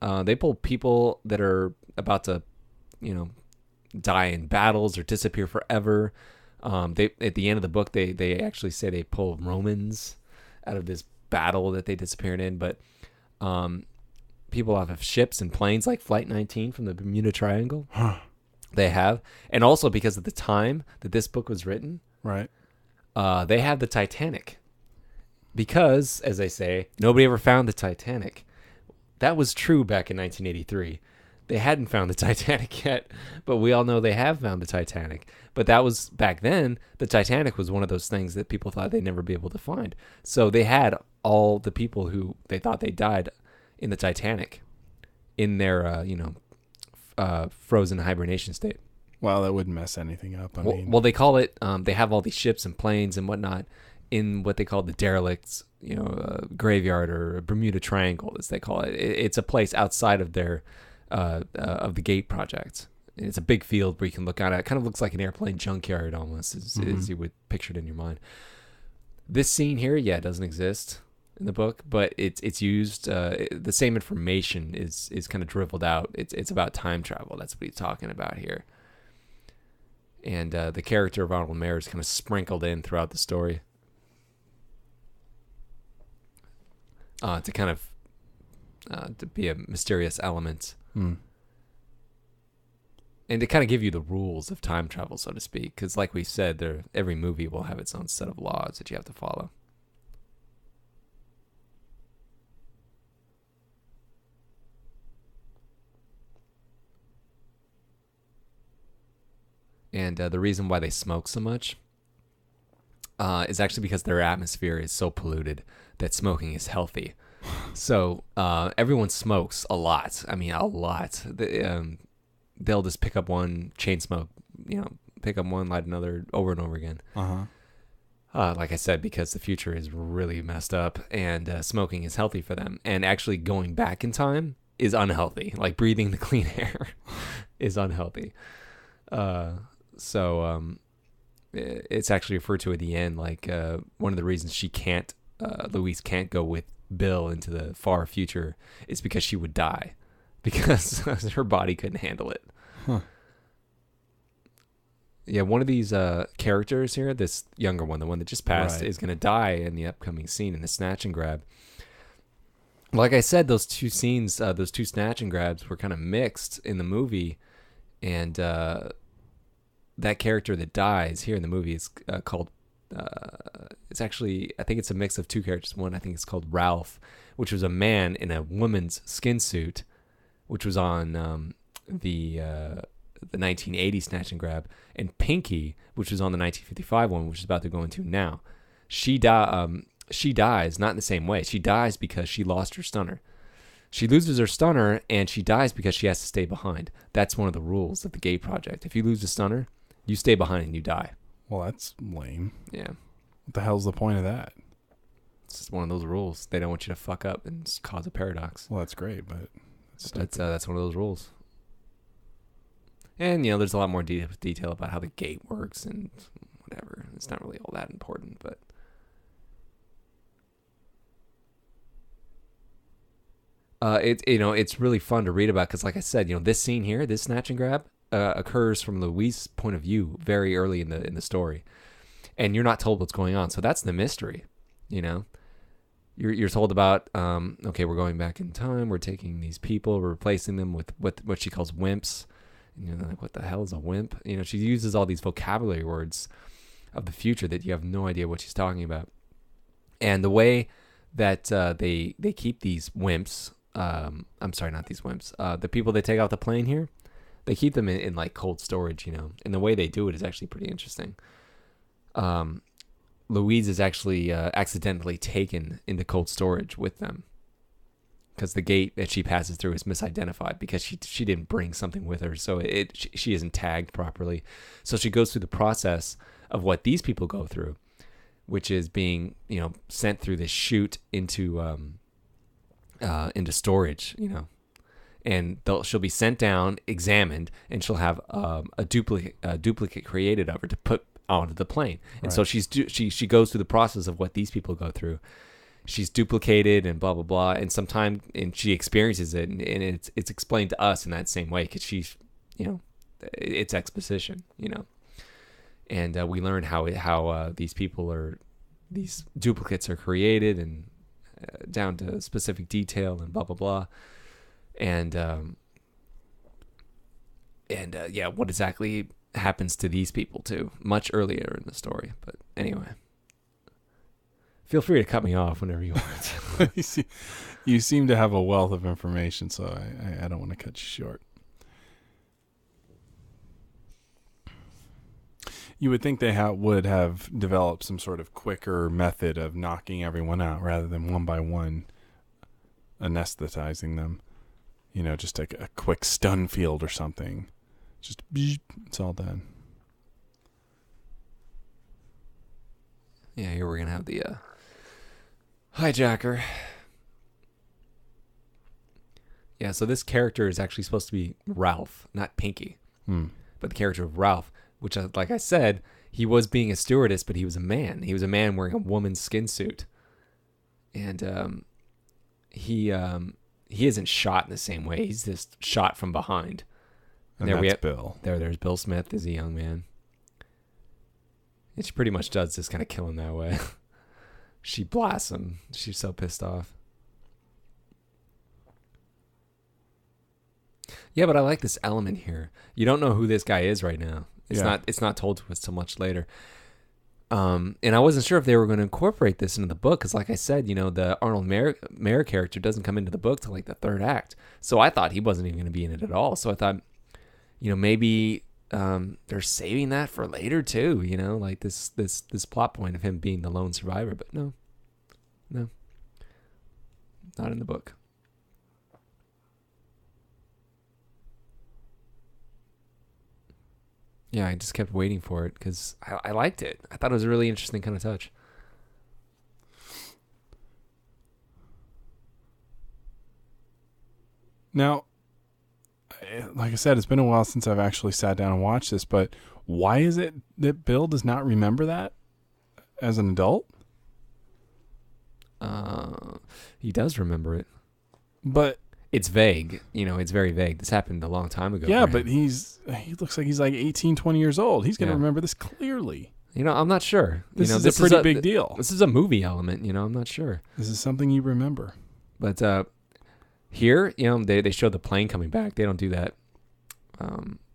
they pull people that are about to, die in battles or disappear forever. They at the end of the book, they actually say they pull Romans out of this battle that they disappeared in. But people off of ships and planes like Flight 19 from the Bermuda Triangle, they have. And also because of the time that this book was written, right? They have the Titanic. Because, as they say, nobody ever found the Titanic. That was true back in 1983. They hadn't found the Titanic yet, but we all know they have found the Titanic. But that was, back then, the Titanic was one of those things that people thought they'd never be able to find. So they had all the people who they thought they died in the Titanic in their, frozen hibernation state. Well, that wouldn't mess anything up. I mean, well, they call it, they have all these ships and planes and whatnot in what they call the derelicts, graveyard or Bermuda Triangle, as they call it. It's a place outside of their, of the Gate project. It's a big field where you can look out at. It kind of looks like an airplane junkyard almost, as you would picture it in your mind. This scene here, doesn't exist in the book, but it's used. The same information is kind of dribbled out. It's about time travel. That's what he's talking about here. And the character of Arnold Mayer is kind of sprinkled in throughout the story. To kind of to be a mysterious element, and to kind of give you the rules of time travel, so to speak. Because, like we said, every movie will have its own set of laws that you have to follow. And the reason why they smoke so much is actually because their atmosphere is so polluted that smoking is healthy. So everyone smokes a lot. I mean, a lot. They'll just pick up one, chain smoke, pick up one, light another, over and over again. Like I said, because the future is really messed up, and smoking is healthy for them. And actually going back in time is unhealthy. Like breathing the clean air is unhealthy. So it's actually referred to at the end, like one of the reasons Louise can't go with Bill into the far future is because she would die, because her body couldn't handle it. Yeah, one of these characters here, this younger one, the one that just passed, is going to die in the upcoming scene in the snatch and grab. Like I said, those two scenes, those two snatch and grabs were kind of mixed in the movie, and that character that dies here in the movie is called, it's actually, I think it's a mix of two characters. One, I think it's called Ralph, which was a man in a woman's skin suit, which was on the 1980 snatch and grab, and Pinky, which was on the 1955 one, which is about to go into now. She dies not in the same way. She dies because she lost her stunner. She loses her stunner, and she dies because she has to stay behind. That's one of the rules of the Gate Project. If you lose a stunner, you stay behind and you die. Well, that's lame. Yeah. What the hell's the point of that? It's just one of those rules. They don't want you to fuck up and cause a paradox. Well, that's great, but That's one of those rules. And, there's a lot more detail about how the gate works and whatever. It's not really all that important, but... it's really fun to read about because, like I said, this scene here, this snatch and grab, occurs from Louise's point of view very early in the story, and you're not told what's going on. So that's the mystery, You're told about, okay, we're going back in time. We're taking these people, we're replacing them with what she calls wimps. And you're like, what the hell is a wimp? She uses all these vocabulary words of the future that you have no idea what she's talking about. And the way that they keep these wimps, I'm sorry, not these wimps, the people they take off the plane here, they keep them in like cold storage, and the way they do it is actually pretty interesting. Louise is actually accidentally taken into cold storage with them because the gate that she passes through is misidentified because she didn't bring something with her, so she isn't tagged properly. So she goes through the process of what these people go through, which is being sent through this chute into storage, and she'll be sent down, examined, and she'll have a duplicate created of her to put onto the plane. And Right. so she goes through the process of what these people go through. She's duplicated and blah blah blah, and she experiences it, and it's explained to us in that same way because she's it's exposition, and we learn how these these duplicates are created and down to specific detail and blah blah blah, and what exactly happens to these people too, much earlier in the story. But anyway, feel free to cut me off whenever you want. You seem to have a wealth of information, so I don't want to cut you short. You would think they would have developed some sort of quicker method of knocking everyone out rather than one by one anesthetizing them. Just like a quick stun field or something. Just, it's all done. Yeah, here we're going to have the hijacker. Yeah, so this character is actually supposed to be Ralph, not Pinky. But the character of Ralph, which, like I said, he was being a stewardess, but he was a man. He was a man wearing a woman's skin suit. And he isn't shot in the same way. He's just shot from behind. And that's Bill. There's Bill Smith as a young man. And she pretty much does just kind of kill him that way. She blasts him. She's so pissed off. Yeah, but I like this element here. You don't know who this guy is right now. It's not told to us till much later. And I wasn't sure if they were going to incorporate this into the book because, like I said, the Arnold Mayer character doesn't come into the book till like the third act. So I thought he wasn't even going to be in it at all. So I thought, maybe they're saving that for later too. Like this plot point of him being the lone survivor. But no, not in the book. Yeah, I just kept waiting for it because I liked it. I thought it was a really interesting kind of touch. Now, like I said, it's been a while since I've actually sat down and watched this, but why is it that Bill does not remember that as an adult? He does remember it. But it's vague. It's very vague. This happened a long time ago. Yeah, but he looks like he's like 18, 20 years old. He's going to remember this clearly. I'm not sure. This is a pretty big deal. This is a movie element, I'm not sure. This is something you remember. But here, they show the plane coming back. They don't do that.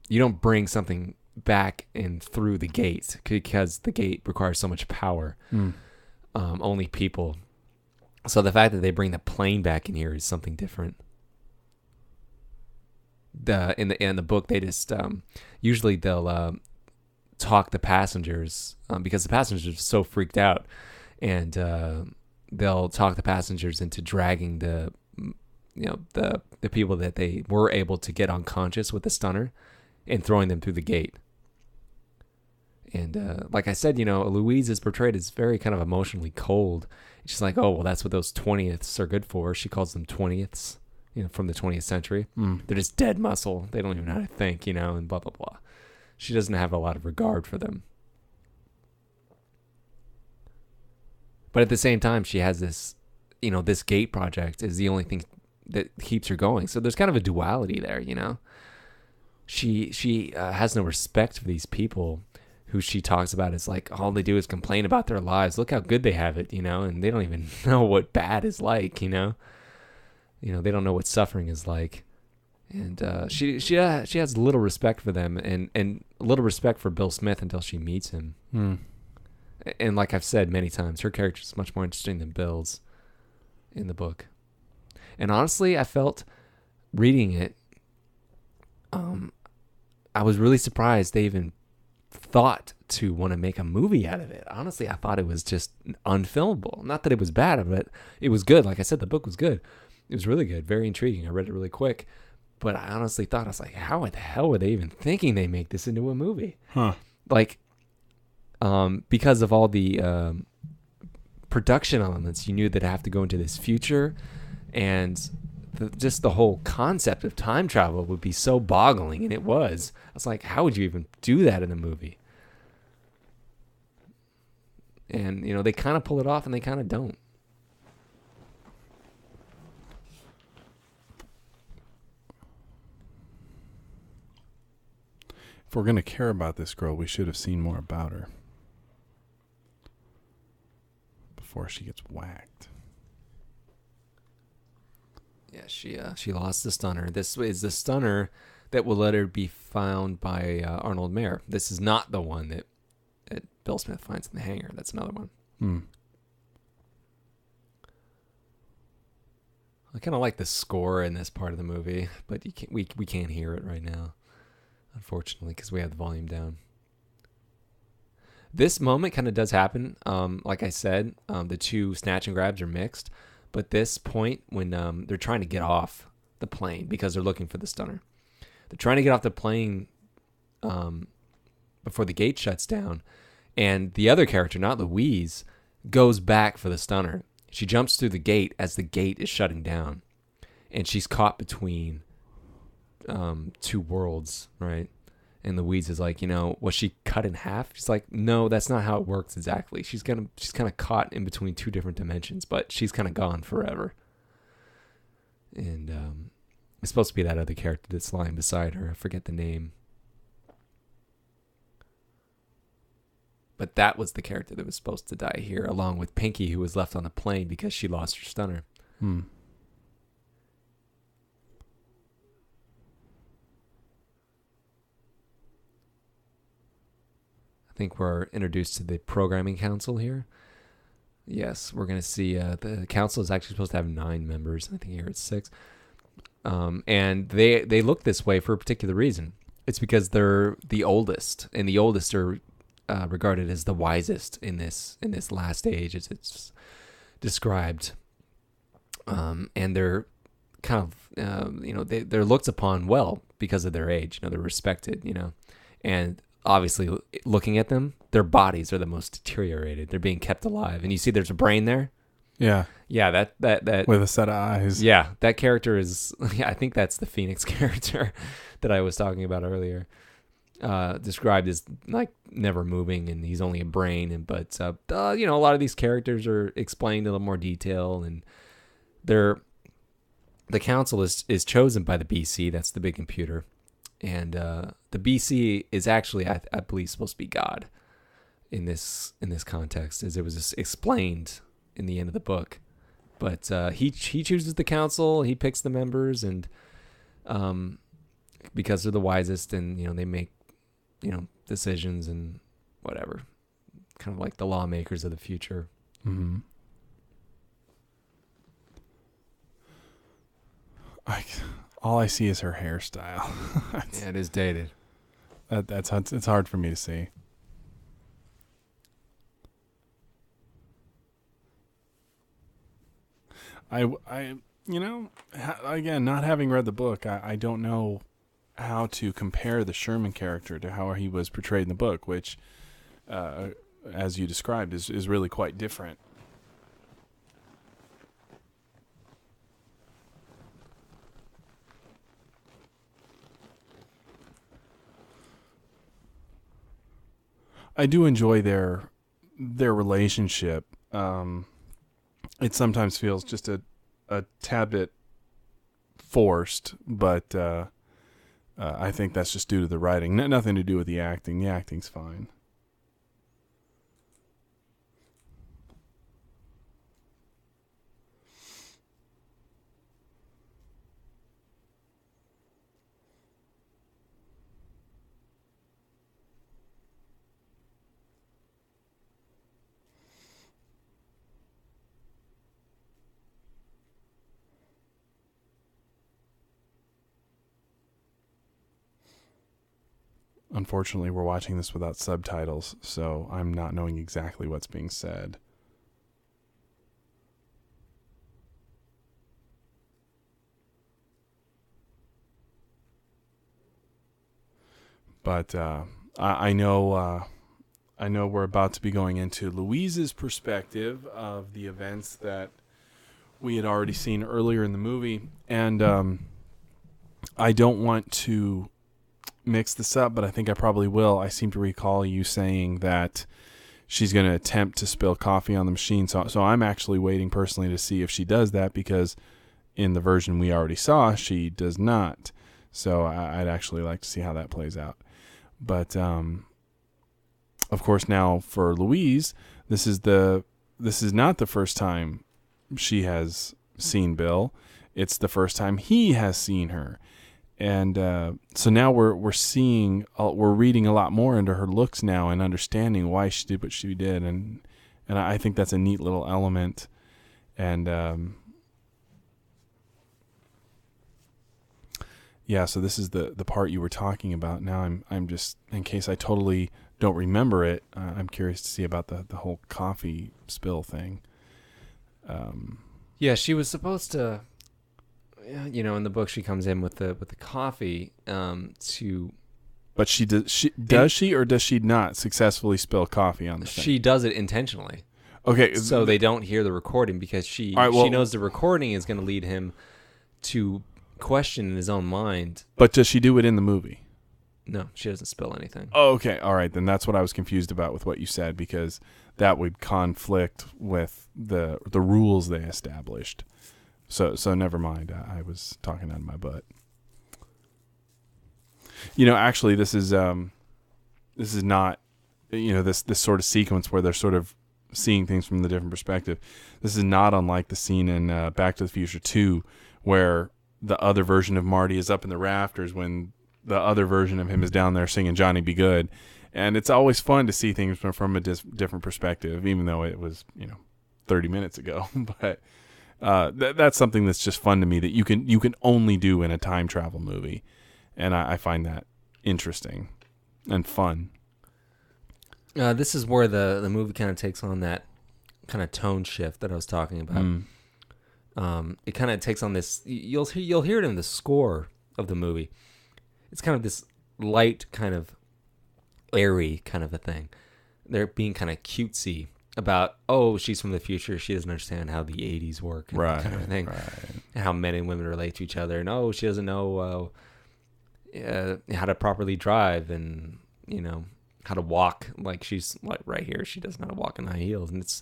You don't bring something back and through the gate because the gate requires so much power. Only people. So the fact that they bring the plane back in here is something different. In the book, they just usually they'll talk the passengers because the passengers are so freaked out, and they'll talk the passengers into dragging the people that they were able to get unconscious with the stunner and throwing them through the gate. And like I said, Louise is portrayed as very kind of emotionally cold. She's like, oh, well, that's what those 20ths are good for. She calls them 20ths, from the 20th century. Mm. They're just dead muscle. They don't even know how to think, and blah, blah, blah. She doesn't have a lot of regard for them. But at the same time, she has this, this gate project is the only thing that keeps her going. So there's kind of a duality there, She has no respect for these people who she talks about as like, all they do is complain about their lives. Look how good they have it, and they don't even know what bad is like, they don't know what suffering is like. And she has little respect for them and little respect for Bill Smith until she meets him. Mm. And like I've said many times, her character is much more interesting than Bill's in the book. And honestly, I felt reading it, I was really surprised they even thought to want to make a movie out of it. Honestly, I thought it was just unfilmable. Not that it was bad, but it was good. Like I said, the book was good. It was really good, very intriguing. I read it really quick. But I honestly thought, I was like, how the hell were they even thinking they make this into a movie? Huh. Like, because of all the production elements, you knew that it have to go into this future, and just the whole concept of time travel would be so boggling, and it was. I was like, how would you even do that in a movie? And, they kind of pull it off and they kind of don't. If we're going to care about this girl, we should have seen more about her before she gets whacked. Yeah, she lost the stunner. This is the stunner that will later be found by Arnold Mayer. This is not the one that Bill Smith finds in the hangar. That's another one. Hmm. I kind of like the score in this part of the movie, but we can't hear it right now, unfortunately, because we have the volume down. This moment kind of does happen. Like I said, the two snatch and grabs are mixed. But this point, when they're trying to get off the plane because they're looking for the stunner, they're trying to get off the plane before the gate shuts down, and the other character, not Louise, goes back for the stunner. She jumps through the gate as the gate is shutting down, and she's caught between two worlds, right? And Louise is like, was she cut in half? She's like, no, that's not how it works exactly. She's kind of caught in between two different dimensions, but she's kind of gone forever. And it's supposed to be that other character that's lying beside her. I forget the name. But that was the character that was supposed to die here, along with Pinky, who was left on the plane because she lost her stunner. Hmm. I think we're introduced to the programming council here. Yes, we're going to see the council is actually supposed to have 9 members. I think here it's 6. And they look this way for a particular reason. It's because they're the oldest, and the oldest are regarded as the wisest in this last age, as it's described. And they're kind of, they're looked upon well because of their age. They're respected, and obviously, looking at them, their bodies are the most deteriorated. They're being kept alive, and you see there's a brain there. Yeah. That with a set of eyes. Yeah, that character is. Yeah, I think that's the Phoenix character that I was talking about earlier. Described as like never moving, and he's only a brain. But a lot of these characters are explained in a little more detail, and the council is chosen by the BC. That's the big computer. And the BC is actually, I believe, supposed to be God in this context, as it was explained in the end of the book. But he chooses the council, he picks the members, and because they're the wisest, and they make decisions and whatever, kind of like the lawmakers of the future. Mm-hmm. All I see is her hairstyle. Yeah, it is dated. It's hard for me to see. Again, not having read the book, I don't know how to compare the Sherman character to how he was portrayed in the book, which, as you described, is really quite different. do enjoy their relationship. It sometimes feels just a tad bit forced, but I think that's just due to the writing. Nothing to do with the acting. The acting's fine. Unfortunately, we're watching this without subtitles, so I'm not knowing exactly what's being said. But I know we're about to be going into Louise's perspective of the events that we had already seen earlier in the movie, and I don't want to mix this up, but I think I probably will. I seem to recall you saying that she's going to attempt to spill coffee on the machine. So I'm actually waiting personally to see if she does that, because in the version we already saw, she does not. So I'd actually like to see how that plays out. But of course, now for Louise, this is not the first time she has seen Bill. It's the first time he has seen her. And so now we're reading a lot more into her looks now and understanding why she did what she did, and I think that's a neat little element. And yeah, so this is the part you were talking about. Now I'm just, in case I totally don't remember it, I'm curious to see about the whole coffee spill thing. Yeah, she was supposed to. In the book, she comes in with the coffee to. But does she or does she not successfully spill coffee on the thing? She does it intentionally. Okay, so they don't hear the recording, because she knows the recording is going to lead him to question in his own mind. But does she do it in the movie? No, she doesn't spill anything. Oh, okay, all right, then that's what I was confused about with what you said, because that would conflict with the rules they established. So never mind. I was talking out of my butt. Actually, this is not, this sort of sequence where they're sort of seeing things from the different perspective. This is not unlike the scene in Back to the Future 2, where the other version of Marty is up in the rafters when the other version of him is down there singing Johnny Be Good. And it's always fun to see things from a different perspective, even though it was 30 minutes ago. But that's something that's just fun to me that you can only do in a time travel movie, and I find that interesting and fun. This is where the movie kind of takes on that kind of tone shift that I was talking about. It kind of takes on this. You'll hear it in the score of the movie. It's kind of this light, kind of airy kind of a thing. They're being kind of cutesy about, she's from the future, she doesn't understand how the 80s work, and right, kind of thing, right. And how men and women relate to each other, and she doesn't know how to properly drive, and how to walk, like she's like right here, she doesn't know how to walk in high heels, and it's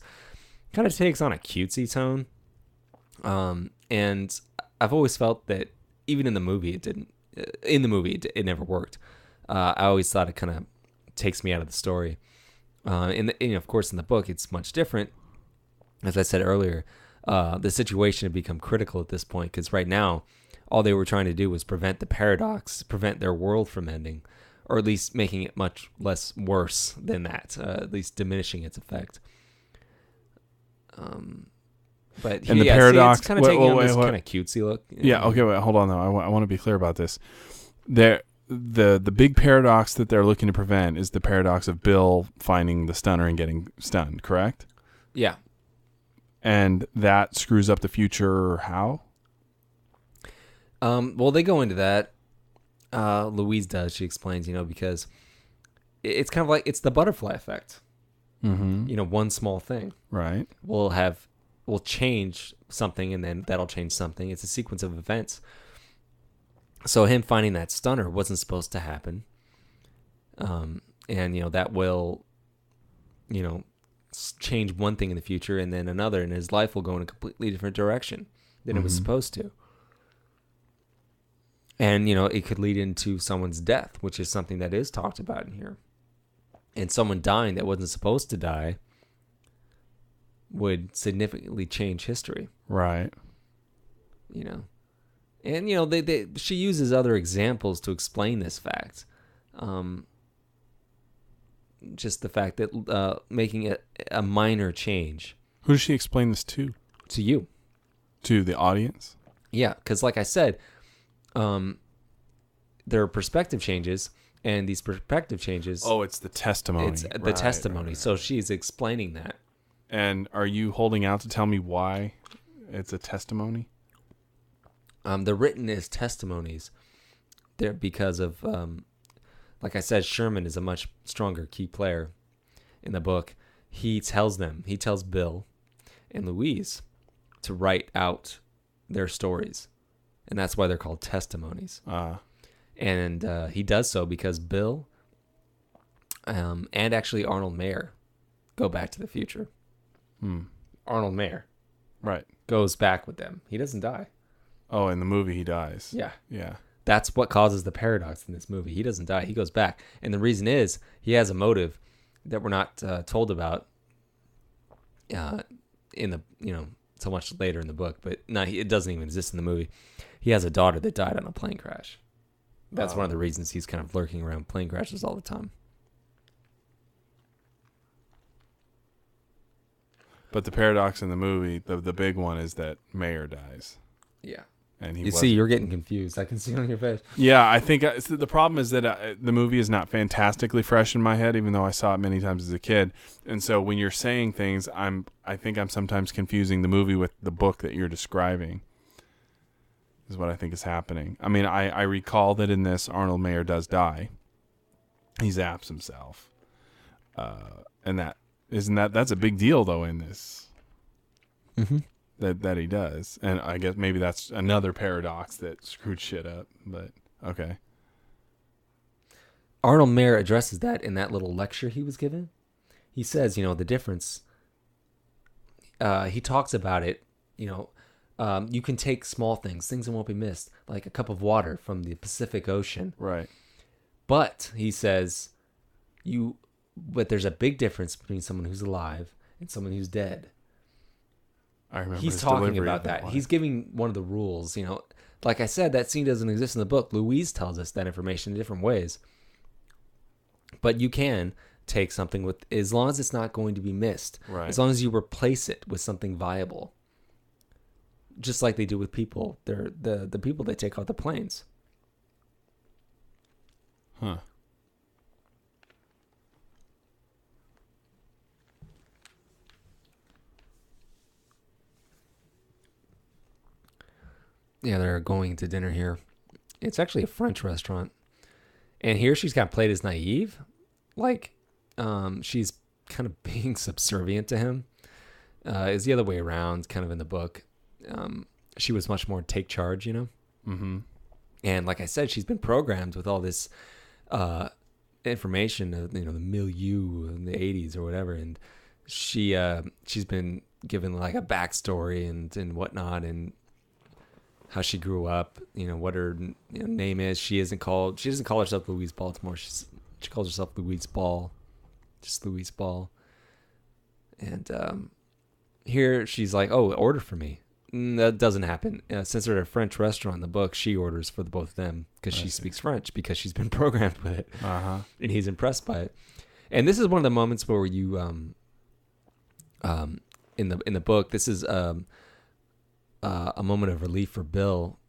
kind of takes on a cutesy tone. And I've always felt that even in the movie it never worked. I always thought it kind of takes me out of the story. And of course, in the book, it's much different. As I said earlier, the situation had become critical at this point, because right now, all they were trying to do was prevent the paradox, prevent their world from ending, or at least making it much less worse than that, at least diminishing its effect. But and the paradox, it's kind of taking on this kind of cutesy look. Yeah. Okay. Wait. Hold on though. I want to be clear about this. The big paradox that they're looking to prevent is the paradox of Bill finding the stunner and getting stunned, correct? Yeah. And that screws up the future how? Well, they go into that. Louise does. She explains, because it's kind of like, it's the butterfly effect. Mm-hmm. One small thing. Right. will change something, and then that'll change something. It's a sequence of events. So him finding that stunner wasn't supposed to happen. And, that will change one thing in the future and then another, and his life will go in a completely different direction than it was supposed to. And, it could lead into someone's death, which is something that is talked about in here. And someone dying that wasn't supposed to die would significantly change history. Right. And, she uses other examples to explain this fact. Just the fact that making it a minor change. Who does she explain this to? To you. To the audience? Yeah, because like I said, there are perspective changes, and these perspective changes... Oh, it's the testimony. It's the testimony. Right. So she's explaining that. And are you holding out to tell me why it's a testimony? They're written as testimonies. They're because of... like I said, Sherman is a much stronger key player in the book. He tells Bill and Louise to write out their stories. And that's why they're called testimonies. And he does so because Bill and actually Arnold Mayer go back to the future. Arnold Mayer. Right. Goes back with them. He doesn't die. Oh, in the movie he dies. Yeah. Yeah. That's what causes the paradox in this movie. He doesn't die. He goes back. And the reason is he has a motive that we're not told about in the, so much later in the book. But it doesn't even exist in the movie. He has a daughter that died on a plane crash. That's one of the reasons he's kind of lurking around plane crashes all the time. But the paradox in the movie, the big one, is that Mayer dies. Yeah. And you see, you're getting confused. I can see it on your face. Yeah, I think the problem is that the movie is not fantastically fresh in my head, even though I saw it many times as a kid. And so when you're saying things, I think I'm sometimes confusing the movie with the book that you're describing. Is what I think is happening. I mean, I recall that in this, Arnold Mayer does die. He zaps himself, and that's a big deal though in this. Mm-hmm. That he does. And I guess maybe that's another paradox that screwed shit up, but okay. Arnold Mayer addresses that in that little lecture he was given. He says, the difference. He talks about it, you can take small things that won't be missed, like a cup of water from the Pacific Ocean. Right. But, he says, but there's a big difference between someone who's alive and someone who's dead. I remember he's talking about that. He's giving one of the rules, Like I said, that scene doesn't exist in the book. Louise tells us that information in different ways. But you can take something as long as it's not going to be missed. Right. As long as you replace it with something viable. Just like they do with people. They're the people that take out the planes. Huh. Yeah, they're going to dinner here. It's actually a French restaurant. And here she's kind of played as naive. Like, she's kind of being subservient to him. It's the other way around, kind of in the book. She was much more take charge, Mm-hmm. And like I said, she's been programmed with all this information of, the milieu in the 80s or whatever. And she's been given like a backstory and whatnot, and how she grew up, what her name is. She doesn't call herself Louise Baltimore. She calls herself Louise Ball, just Louise Ball. And here she's like, "Oh, order for me." That doesn't happen. Since they're at a French restaurant in the book, she orders for the both of them because she speaks French, because she's been programmed with it, and he's impressed by it. And this is one of the moments where you, in the book, this is a moment of relief for Bill,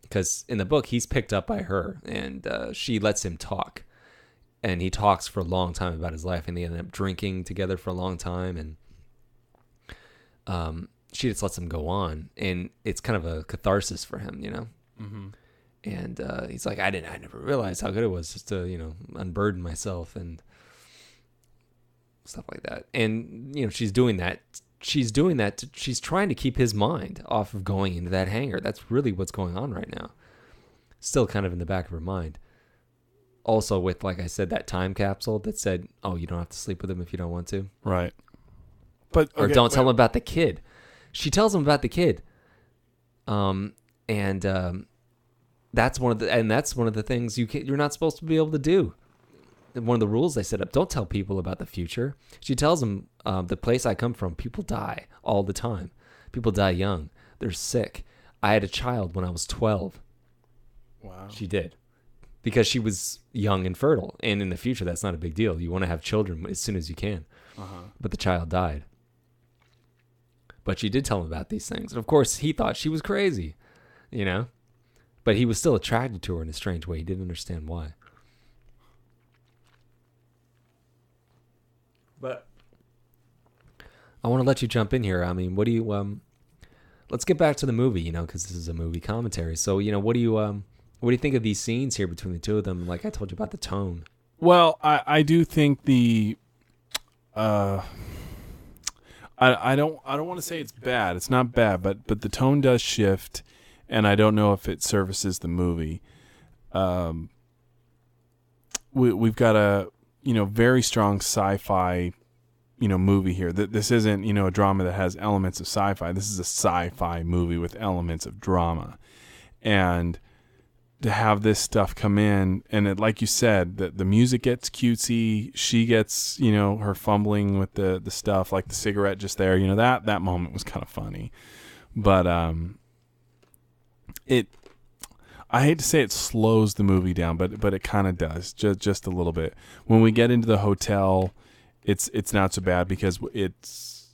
because in the book he's picked up by her, and she lets him talk, and he talks for a long time about his life, and they end up drinking together for a long time, and she just lets him go on, and it's kind of a catharsis for him, Mm-hmm. And he's like, I never realized how good it was just to unburden myself and stuff like that. And she's doing that. She's trying to keep his mind off of going into that hangar. That's really what's going on right now. Still kind of in the back of her mind. also with, like I said, that time capsule that said, "Oh, you don't have to sleep with him if you don't want to," Right. But or don't tell him about the kid. She tells him about the kid, and that's one of the things you're not supposed to be able to do. One of the rules they set up: don't tell people about the future. She tells him, "The place I come from, people die all the time. People die young. They're sick. I had a child when I was 12." Wow. She did. Because she was young and fertile. And in the future, that's not a big deal. You want to have children as soon as you can. But the child died. But she did tell him about these things. And of course, he thought she was crazy, you know? But he was still attracted to her in a strange way. He didn't understand why. But I want to let you jump in here. I mean, what do you... let's get back to the movie, you know, because this is a movie commentary. So, you know, what do you think of these scenes here between the two of them? Like I told you about the tone. Well, I do think the I don't want to say it's bad. It's not bad, but the tone does shift, and I don't know if it services the movie. We've got a very strong sci-fi movie here. This isn't a drama that has elements of sci-fi. This is a sci-fi movie with elements of drama, and to have this stuff come in, and like you said, the music gets cutesy. She gets, her fumbling with the stuff, like the cigarette just there. That moment was kind of funny, but I hate to say it slows the movie down, but it kind of does, just a little bit. When we get into the hotel, it's not so bad because it's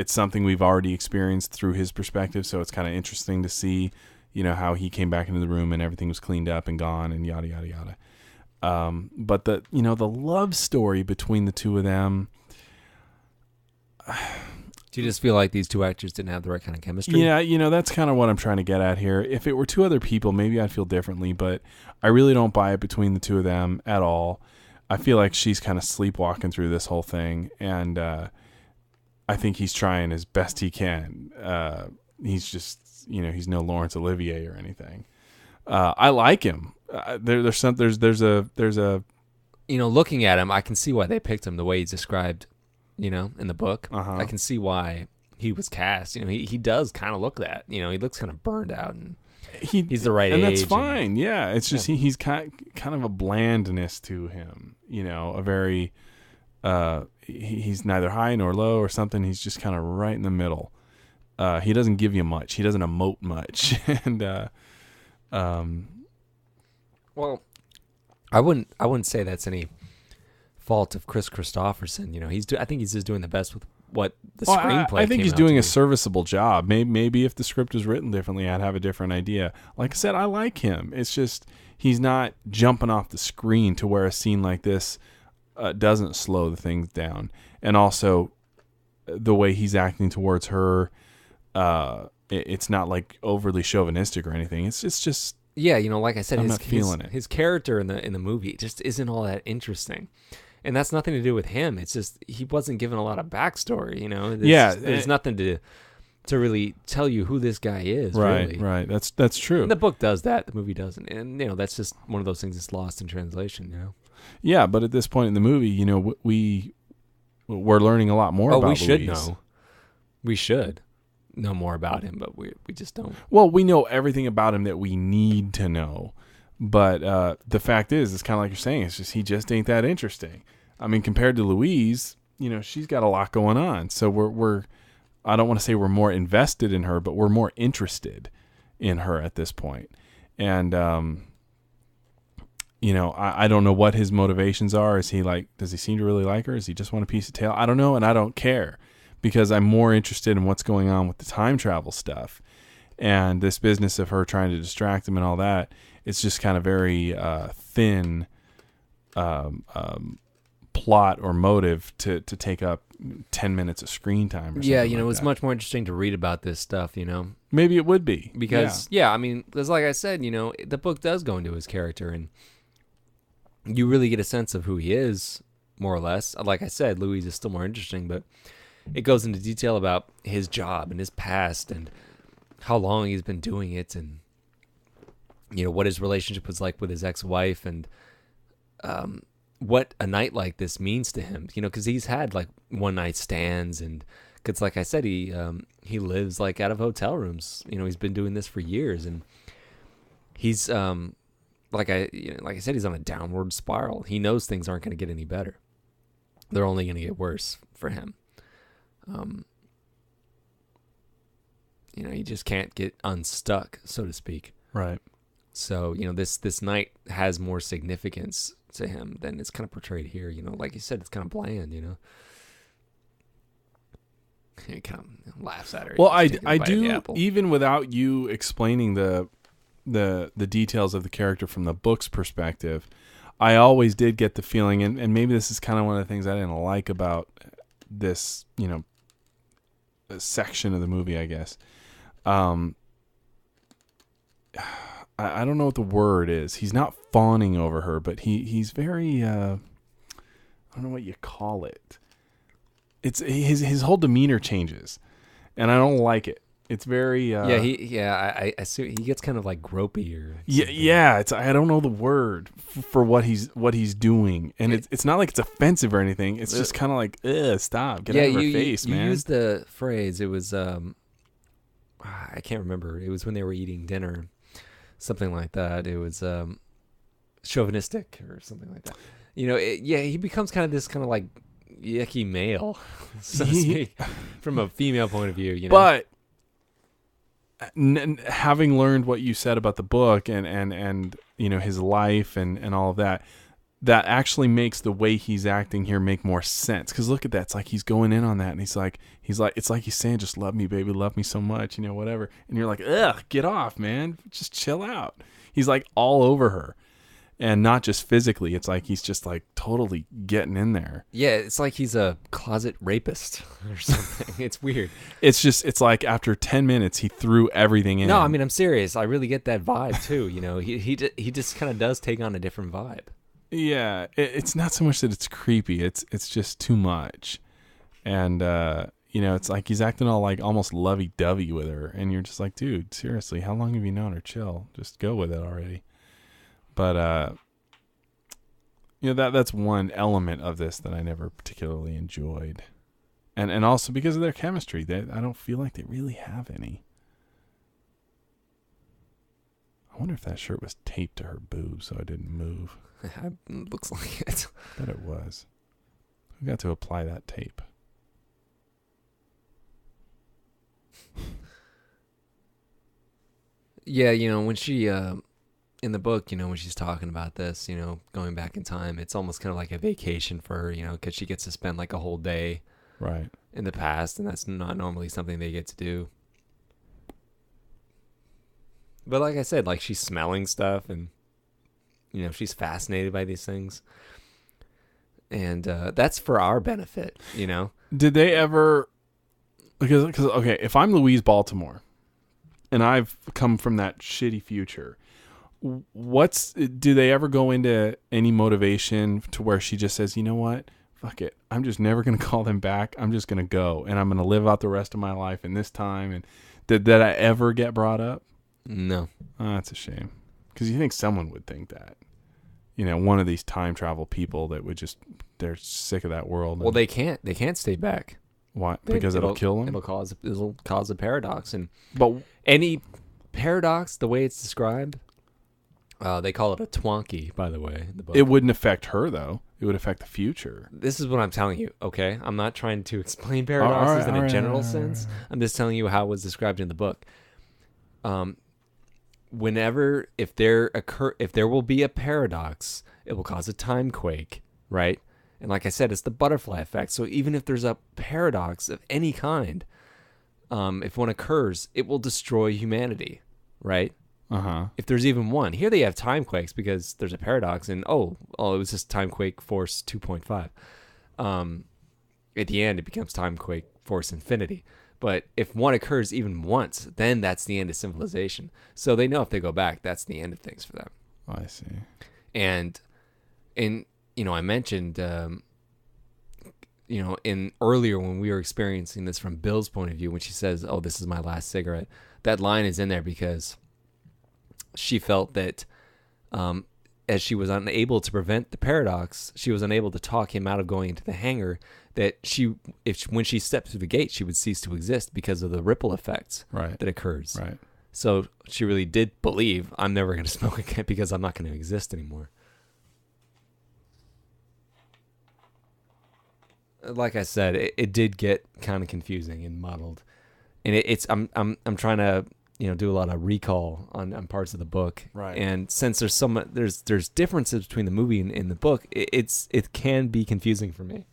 something we've already experienced through his perspective, so it's kind of interesting to see how he came back into the room and everything was cleaned up and gone and yada, yada, yada. But the love story between the two of them. Do you just feel like these two actors didn't have the right kind of chemistry? Yeah, that's kind of what I'm trying to get at here. If it were two other people, maybe I'd feel differently, but I really don't buy it between the two of them at all. I feel like she's kind of sleepwalking through this whole thing, and I think he's trying as best he can. He's just... he's no Laurence Olivier or anything. I like him. There's a looking at him, I can see why they picked him the way he's described, in the book. Uh-huh. I can see why he was cast. He does kind of look that. He looks kind of burned out, and he's the right age. And that's fine. Yeah, it's just he's kind of a blandness to him. A very he's neither high nor low or something. He's just kind of right in the middle. He doesn't give you much. He doesn't emote much, and well, I wouldn't say that's any fault of Chris Christopherson. I think he's just doing the best with what the screenplay. I think he's doing a serviceable job. Maybe if the script was written differently, I'd have a different idea. Like I said, I like him. It's just he's not jumping off the screen to where a scene like this doesn't slow the things down, and also the way he's acting towards her. It's not like overly chauvinistic or anything. It's just like I said, I'm not feeling it. His character in the movie just isn't all that interesting, and that's nothing to do with him. It's just he wasn't given a lot of backstory. There's nothing to really tell you who this guy is. Right, really. Right. That's true. And the book does that. The movie doesn't, and that's just one of those things that's lost in translation. Yeah, but at this point in the movie, we're learning a lot more about we should Louise. know. We should know more about him, but we just don't. Well, we know everything about him that we need to know, but the fact is, it's kind of like you're saying, it's just he just ain't that interesting. I mean, compared to Louise, she's got a lot going on, so we're I don't want to say we're more invested in her, but we're more interested in her at this point. And I don't know what his motivations are. Is he does he seem to really like her? Does he just want a piece of tail? I don't know, and I don't care. Because I'm more interested in what's going on with the time travel stuff and this business of her trying to distract him and all that. It's just kind of very thin plot or motive to take up 10 minutes of screen time or something. Yeah, it was much more interesting to read about this stuff, Maybe it would be. Because, because like I said, the book does go into his character and you really get a sense of who he is, more or less. Like I said, Louise is still more interesting, but it goes into detail about his job and his past and how long he's been doing it and, what his relationship was like with his ex-wife and what a night like this means to him, because he's had like one night stands, and because like I said, he lives like out of hotel rooms. He's been doing this for years, and he's like I said, he's on a downward spiral. He knows things aren't going to get any better; they're only going to get worse for him. You just can't get unstuck, so to speak. Right. So, this night has more significance to him than it's kind of portrayed here. Like you said, it's kind of bland, He kind of laughs at her. Well, I do, even without you explaining the details of the character from the book's perspective, I always did get the feeling, and maybe this is kind of one of the things I didn't like about this, section of the movie, I guess. I don't know what the word is. He's not fawning over her, but he's very I don't know what you call it. It's his whole demeanor changes, and I don't like it. It's very I see, he gets kind of like gropey or something. It's I don't know the word for what he's doing, and it's not like it's offensive or anything. It's just kind of like, stop, get out of her face, man. You used the phrase. It was I can't remember. It was when they were eating dinner. Something like that. It was chauvinistic or something like that. He becomes kind of this kind of like yucky male, so to speak, from a female point of view. But having learned what you said about the book and his life and all of that, that actually makes the way he's acting here make more sense. Because look at that. It's like he's going in on that, and he's like, it's like he's saying, just love me, baby, love me so much, whatever. And you're like, ugh, get off, man. Just chill out. He's like all over her. And not just physically. It's like he's just like totally getting in there. Yeah, it's like he's a closet rapist or something. It's weird. It's like after 10 minutes, he threw everything in. No, I mean, I'm serious. I really get that vibe too. He just kind of does take on a different vibe. Yeah, it's not so much that it's creepy. It's just too much. And, it's like he's acting all like almost lovey-dovey with her. And you're just like, dude, seriously, how long have you known her? Chill. Just go with it already. But, that's one element of this that I never particularly enjoyed. And also because of their chemistry, I don't feel like they really have any. I wonder if that shirt was taped to her boob so it didn't move. Looks like it. I bet it was. We got to apply that tape. Yeah, when she, in the book, when she's talking about this, going back in time, it's almost kind of like a vacation for her, because she gets to spend like a whole day right in the past, and that's not normally something they get to do. But like I said, like she's smelling stuff, and she's fascinated by these things, and that's for our benefit. Did they ever? Because okay, if I'm Louise Baltimore, and I've come from that shitty future, do they ever go into any motivation to where she just says, you know what? Fuck it. I'm just never going to call them back. I'm just going to go, and I'm going to live out the rest of my life in this time. And did that ever get brought up? No. Oh, that's a shame. Because you think someone would think that. One of these time travel people that would they're sick of that world. Well, they can't stay back. Why? Because it'll kill them? It'll cause a paradox. But any paradox, the way it's described, they call it a twonky, by the way, in the book. It wouldn't affect her, though. It would affect the future. This is what I'm telling you, okay? I'm not trying to explain paradoxes in a general sense. I'm just telling you how it was described in the book. If there will be a paradox, it will cause a time quake, right? And like I said, it's the butterfly effect. So even if there's a paradox of any kind, if one occurs, it will destroy humanity, right? Uh-huh. If there's even one. Here they have time quakes because there's a paradox, and it was just time quake force 2.5. At the end, it becomes time quake force infinity. But if one occurs even once, then that's the end of civilization. So they know if they go back, that's the end of things for them. Oh, I see. And I mentioned, in earlier when we were experiencing this from Bill's point of view, when she says, "Oh, this is my last cigarette," that line is in there because she felt that as she was unable to prevent the paradox, she was unable to talk him out of going into the hangar, that when she stepped through the gate, she would cease to exist because of the ripple effects that occurs. Right. So she really did believe, I'm never going to smoke again because I'm not going to exist anymore. Like I said, it did get kind of confusing and muddled, and I'm trying to do a lot of recall on parts of the book, right? And since there's differences between the movie and the book, it can be confusing for me.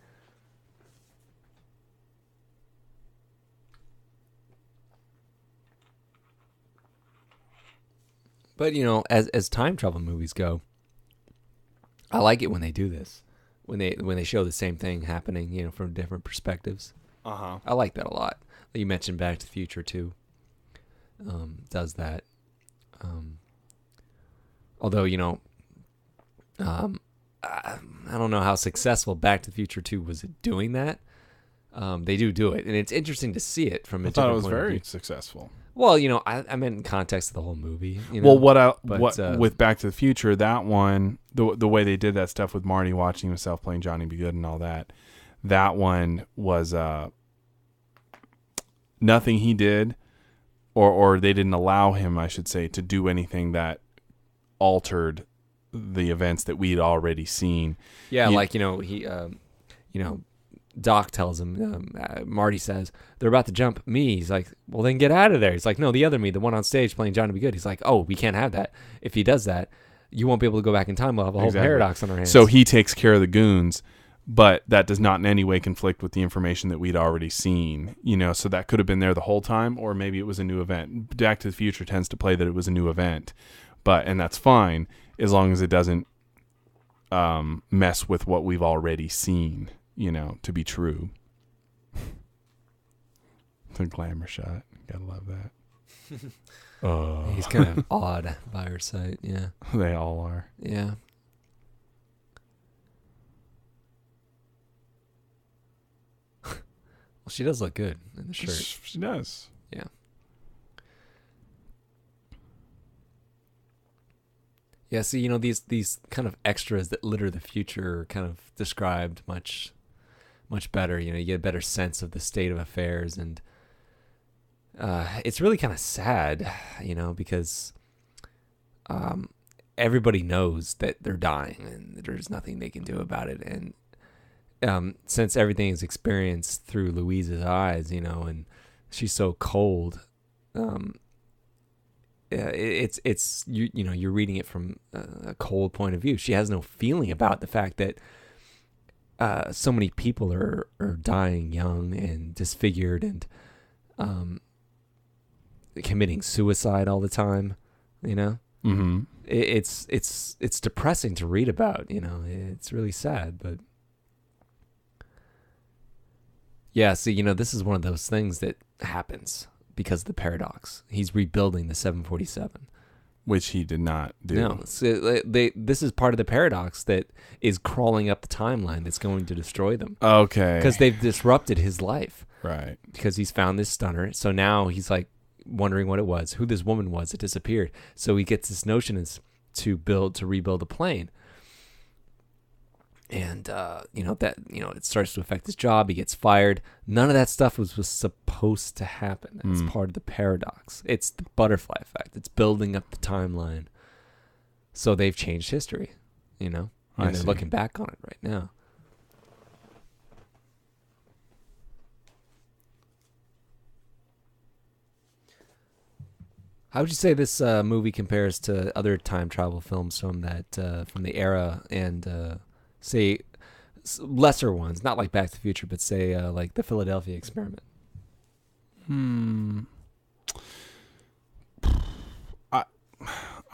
But as time travel movies go, I like it when they do this. When they show the same thing happening, from different perspectives. I like that a lot. You mentioned Back to the Future too. Does that. Although I don't know how successful Back to the Future 2 was at doing that. They do it, and it's interesting to see it from a different point of view. I thought it was very successful. Well, I meant in context of the whole movie. Well, with Back to the Future, that one, the way they did that stuff with Marty watching himself playing Johnny Be Good and all that one was nothing he did, or they didn't allow him, I should say, to do anything that altered the events that we'd already seen. Yeah, Doc tells him, Marty says, they're about to jump me. He's like, well, then get out of there. He's like, no, the other me, the one on stage playing Johnny Be Good. He's like, oh, we can't have that. If he does that, you won't be able to go back in time. We'll have a whole paradox on our hands. So he takes care of the goons, but that does not in any way conflict with the information that we'd already seen. So that could have been there the whole time, or maybe it was a new event. Back to the Future tends to play that it was a new event, and that's fine as long as it doesn't mess with what we've already seen. To be true. The glamour shot. Gotta love that. He's kind of odd by her side, yeah. They all are. Yeah. Well, she does look good in the shirt. She does. Yeah. Yeah, see, these kind of extras that litter the future are kind of described much better. You get a better sense of the state of affairs, and it's really kind of sad, because everybody knows that they're dying and there's nothing they can do about it. And since everything is experienced through Louise's eyes, and she's so cold, it's you're reading it from a cold point of view. She has no feeling about the fact that so many people are dying young and disfigured and committing suicide all the time. Mm-hmm. It's depressing to read about. It's really sad, but yeah. See, this is one of those things that happens because of the paradox. He's rebuilding the 747. Which he did not do. No, so this is part of the paradox that is crawling up the timeline that's going to destroy them. Okay. Because they've disrupted his life. Right. Because he's found this stunner. So now he's like wondering what it was, who this woman was that disappeared. So he gets this notion is to rebuild a plane. And, it starts to affect his job. He gets fired. None of that stuff was supposed to happen. It's part of the paradox. It's the butterfly effect. It's building up the timeline. So they've changed history, and they're looking back on it right now. How would you say this movie compares to other time travel films from the era and say lesser ones, not like Back to the Future, but say like the Philadelphia Experiment?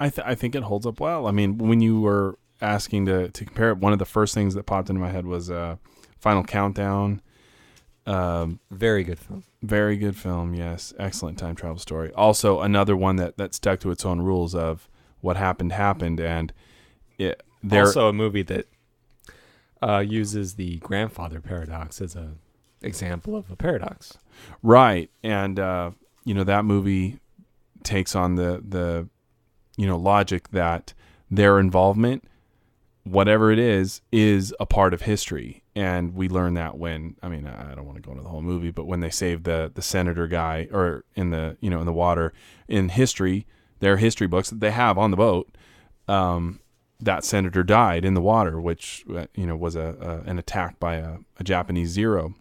I think it holds up well. I mean, when you were asking to compare it, one of the first things that popped into my head was Final Countdown. Very good film. Very good film, yes. Excellent time travel story. Also, another one that stuck to its own rules of what happened, and also a movie that uses the grandfather paradox as a example of a paradox. Right. And, that movie takes on the logic that their involvement, whatever it is a part of history. And we learn that when, I mean, I don't want to go into the whole movie, but when they save the senator guy, or in the, you know, in the water, in history, their history books that they have on the boat, that senator died in the water, which, you know, was an attack by a Japanese Zero.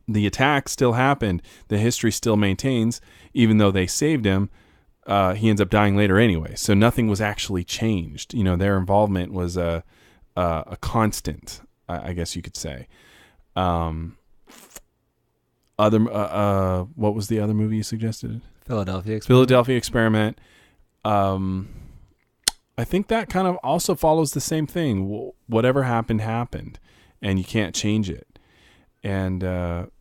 The attack still happened. The history still maintains, even though they saved him, he ends up dying later anyway. So nothing was actually changed. You know, their involvement was a constant, I guess you could say. What was the other movie you suggested? Philadelphia Experiment. I think that kind of also follows the same thing. Whatever happened, and you can't change it. And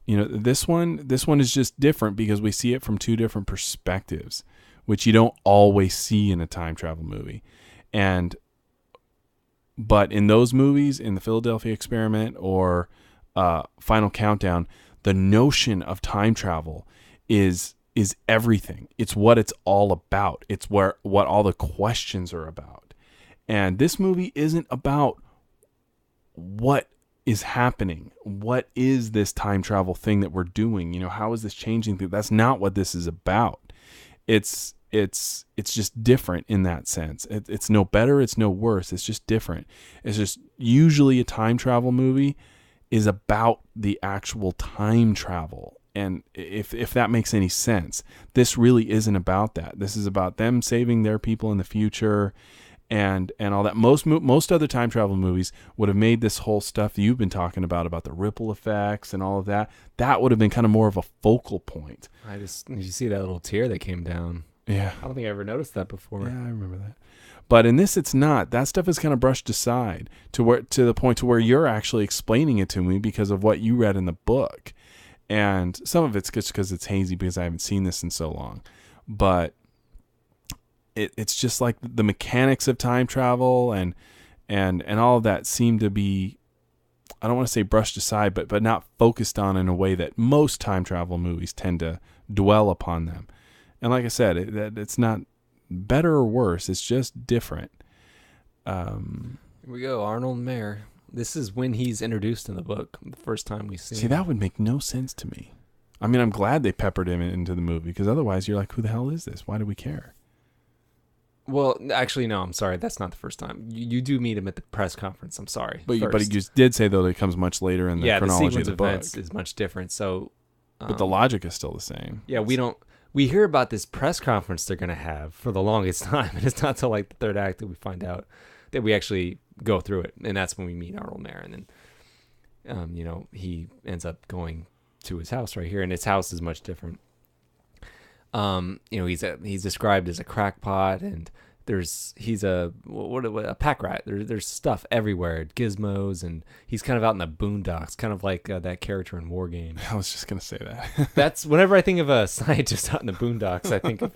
you know, this one is just different because we see it from two different perspectives, which you don't always see in a time travel movie. But in those movies, in the Philadelphia Experiment or Final Countdown, the notion of time travel is everything. It's what it's all about. It's what all the questions are about. And this movie isn't about what is happening. What is this time travel thing that we're doing? You know, how is this changing things? That's not what this is about. It's just different in that sense. It's no better, it's no worse. It's just different. It's just usually a time travel movie is about the actual time travel. And if that makes any sense, this really isn't about that. This is about them saving their people in the future and all that. Most other time travel movies would have made this whole stuff you've been talking about the ripple effects and all of that. That would have been kind of more of a focal point. Did you see that little tear that came down? Yeah. I don't think I ever noticed that before. Yeah, I remember that. But in this, it's not. That stuff is kind of brushed aside to the point to where you're actually explaining it to me because of what you read in the book. And some of it's just because it's hazy because I haven't seen this in so long. But it's just like the mechanics of time travel and all of that seem to be, I don't want to say brushed aside, but not focused on in a way that most time travel movies tend to dwell upon them. And like I said, it's not better or worse. It's just different. Here we go, Arnold Mayer. This is when he's introduced in the book, the first time we see him. That would make no sense to me. I mean, I'm glad they peppered him into the movie because otherwise you're like, who the hell is this? Why do we care? Well, actually, no, I'm sorry. That's not the first time. You do meet him at the press conference. I'm sorry. But you did say, though, that it comes much later in the chronology of the book. Events is much different. So, but the logic is still the same. Yeah, we hear about this press conference they're going to have for the longest time. And it's not till like the third act that we find out that we actually go through it. And that's when we meet Arnold Mayer. And then, you know, he ends up going to his house right here. And his house is much different. You know, he's described as a crackpot, and he's a pack rat. There's stuff everywhere, gizmos, and he's kind of out in the boondocks, kind of like that character in War Games. I was just gonna say that. That's whenever I think of a scientist out in the boondocks, I think of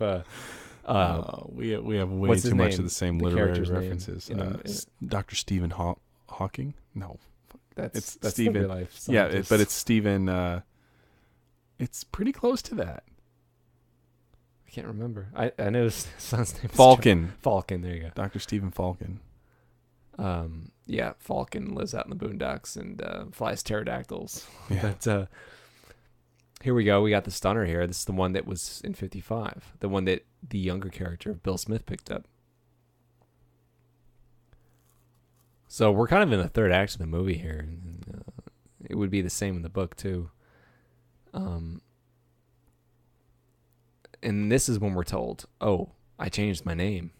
we have way too much of the same literary references. Dr. Stephen Hawking? No, that's Stephen. Life but it's Stephen. It's pretty close to that. I can't remember. I know his son's name. Falcon. Falcon. There you go. Dr. Stephen Falcon. Yeah, Falcon lives out in the boondocks and flies pterodactyls. Yeah. But here we go. We got the stunner here. This is the one that was in 55. The one that the younger character of Bill Smith picked up. So we're kind of in the third act of the movie here. It would be the same in the book too. And this is when we're told, oh, I changed my name.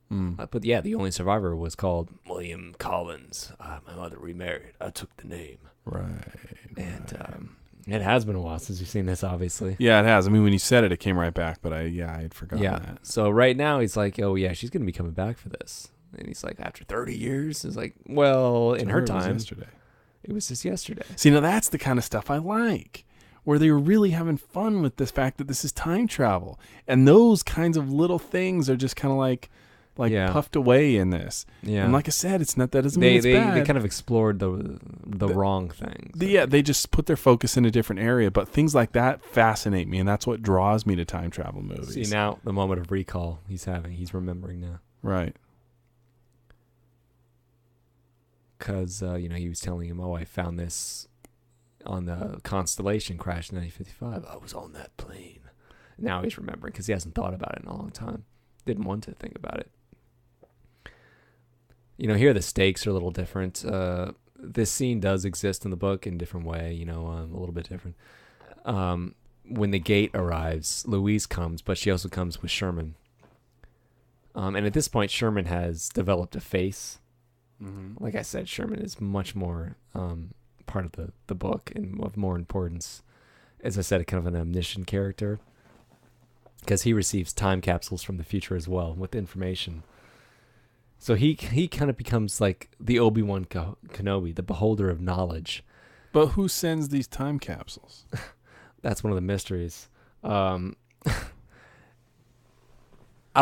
But yeah, the only survivor was called William Collins. My mother remarried. I took the name. Right. And it has been a while since you've seen this, obviously. Yeah, it has. I mean, when you said it, it came right back. But I had forgotten that. So right now he's like, oh yeah, she's going to be coming back for this. And he's like, after 30 years? It's like, well, in her time. It was just yesterday. See, now that's the kind of stuff I like. Where they were really having fun with this fact that this is time travel. And those kinds of little things are just kind of like puffed away in this. Yeah. And like I said, it's not, that doesn't mean it's bad. They kind of explored the wrong things. They just put their focus in a different area. But things like that fascinate me, and that's what draws me to time travel movies. See, now the moment of recall he's having. He's remembering now. Right. because he was telling him, "Oh, I found this on the Constellation crash in 1955. I was on that plane." Now he's remembering because he hasn't thought about it in a long time. Didn't want to think about it. Here the stakes are a little different. This scene does exist in the book in a different way, a little bit different. When the gate arrives, Louise comes, but she also comes with Sherman. And at this point, Sherman has developed a face. Mm-hmm. Like I said, Sherman is much more part of the book and of more importance. As I said, kind of an omniscient character. Because he receives time capsules from the future as well with information. So he kind of becomes like the Obi-Wan Kenobi, the beholder of knowledge. But who sends these time capsules? That's one of the mysteries. I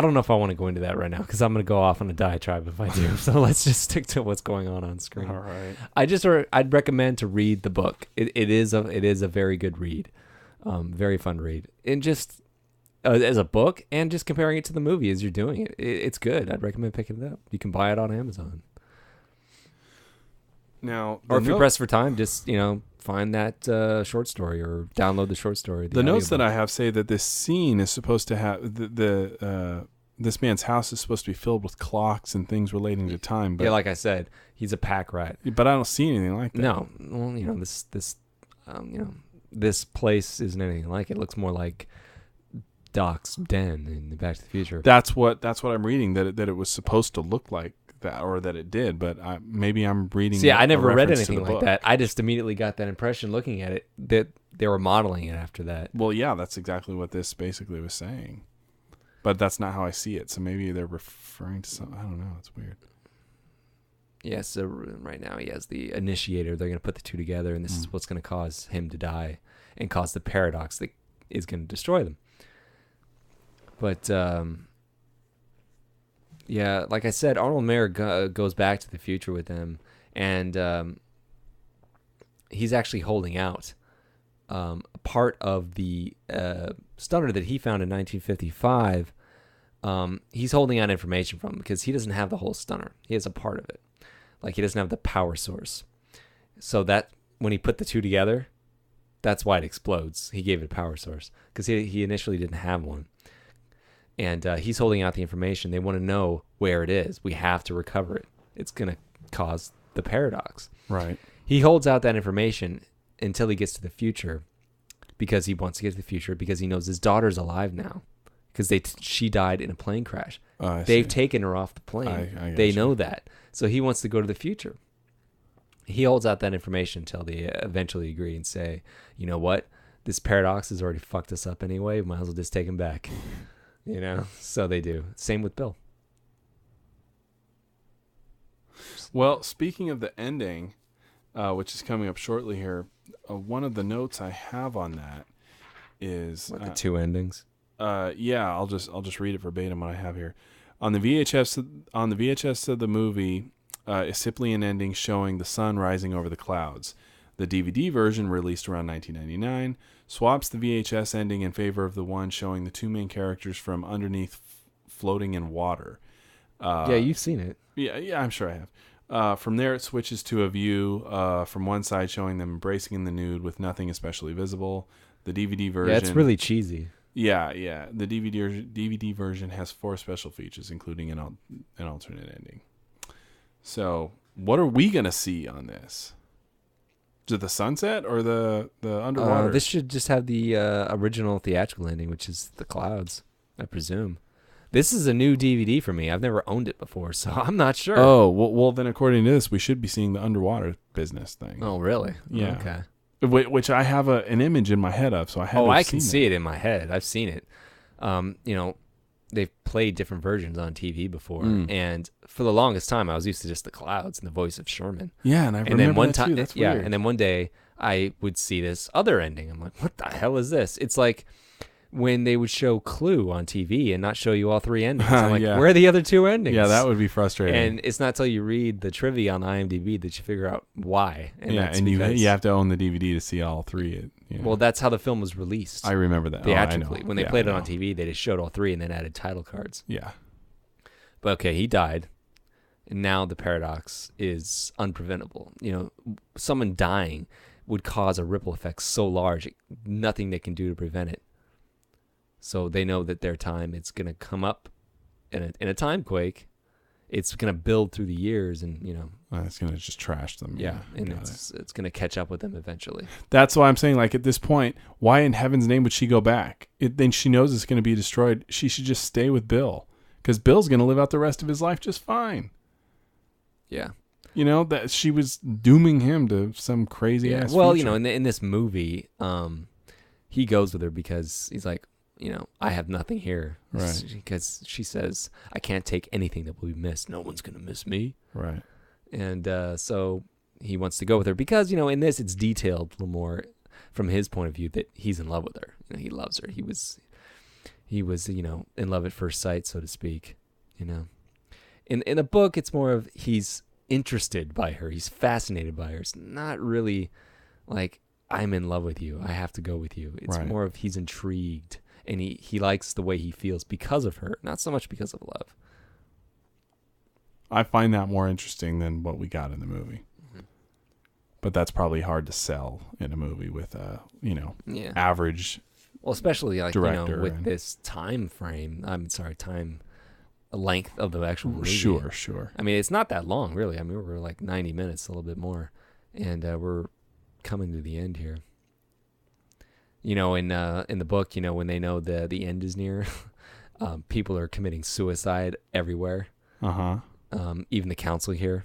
don't know if I want to go into that right now because I'm going to go off on a diatribe if I do. So let's just stick to what's going on screen. All right. I'd recommend to read the book. It is a very good read, very fun read, and just as a book and just comparing it to the movie as you're doing it, it's good. I'd recommend picking it up. You can buy it on Amazon. Now, or if you're pressed for time, just find that short story or download the short story. The notes that I have say that this scene is supposed to have this man's house is supposed to be filled with clocks and things relating to time. But yeah, like I said, he's a pack rat. But I don't see anything like that. No, well, this place isn't anything like it. It looks more like Doc's den in Back to the Future. That's what I'm reading, that it was supposed to look like that, or that it did, but maybe I'm reading. See, I never read anything like that. I just immediately got that impression looking at it that they were modeling it after that. Well, yeah, that's exactly what this basically was saying, but that's not how I see it. So maybe they're referring to something. I don't know. It's weird. Yeah. So right now he has the initiator. They're going to put the two together, and this is what's going to cause him to die and cause the paradox that is going to destroy them. But yeah, like I said, Arnold Mayer goes back to the future with them, and he's actually holding out a part of the stunner that he found in 1955. He's holding out information from him because he doesn't have the whole stunner. He has a part of it. Like, he doesn't have the power source. So that when he put the two together, that's why it explodes. He gave it a power source because he initially didn't have one. And he's holding out the information. They want to know where it is. We have to recover it. It's going to cause the paradox. Right. He holds out that information until he gets to the future because he wants to get to the future because he knows his daughter's alive now because she died in a plane crash. They've taken her off the plane. They know that. So he wants to go to the future. He holds out that information until they eventually agree and say, you know what? This paradox has already fucked us up anyway. We might as well just take him back. So they do. Same with Bill. Well, speaking of the ending, which is coming up shortly here, one of the notes I have on that is the two endings. Yeah, I'll just read it verbatim what I have here. On the VHS of the movie is simply an ending showing the sun rising over the clouds. The DVD version, released around 1999, swaps the VHS ending in favor of the one showing the two main characters from underneath floating in water. Yeah, you've seen it. Yeah, I'm sure I have. From there, it switches to a view from one side showing them embracing in the nude with nothing especially visible. The DVD version... Yeah, it's really cheesy. Yeah. The DVD version has 4 special features, including an alternate ending. So, what are we going to see on this? Is it the sunset or the underwater? This should just have the original theatrical ending, which is the clouds, I presume. This is a new DVD for me. I've never owned it before, so I'm not sure. Oh, well then according to this, we should be seeing the underwater business thing. Oh, really? Yeah. Okay. Which I have an image in my head of, so I have. Oh, I can see it in my head. I've seen it. They've played different versions on TV before, and for the longest time, I was used to just the clouds and the voice of Sherman. Yeah, and I remember that too. That's weird. And then one day I would see this other ending. I'm like, what the hell is this? It's like when they would show Clue on TV and not show you all 3 endings. I'm like, where are the other 2 endings? Yeah, that would be frustrating. And it's not until you read the trivia on IMDb that you figure out why. And you have to own the DVD to see all 3. Well, that's how the film was released. I remember that. Theatrically. When they played it on TV, they just showed all 3 and then added title cards. Yeah. But okay, he died. And now the paradox is unpreventable. Someone dying would cause a ripple effect so large, nothing they can do to prevent it. So they know that their time, it's going to come up in a time quake. It's going to build through the years, and it's going to just trash them. Yeah, and it's going to catch up with them eventually. That's why I'm saying, like, at this point, why in heaven's name would she go back? Then she knows it's going to be destroyed. She should just stay with Bill, because Bill's going to live out the rest of his life just fine. Yeah. That she was dooming him to some crazy ass Well, future. in this movie, he goes with her because he's like, I have nothing here. Right. Because she says, I can't take anything that will be missed. No one's going to miss me. Right. And so he wants to go with her because, in this, it's detailed a little more from his point of view that he's in love with her. He loves her. He was, in love at first sight, so to speak, In the book, it's more of he's interested by her. He's fascinated by her. It's not really like, I'm in love with you, I have to go with you. It's right. more of he's intrigued, and he likes the way he feels because of her, not so much because of love. I find that more interesting than what we got in the movie. Mm-hmm. But that's probably hard to sell in a movie with a, average especially like, director with this time frame. Time length of the actual movie. Sure. I mean, it's not that long, really. I mean, we're like 90 minutes, a little bit more. And we're coming to the end here. In the book, when they know the end is near, people are committing suicide everywhere. Uh-huh. Even the council here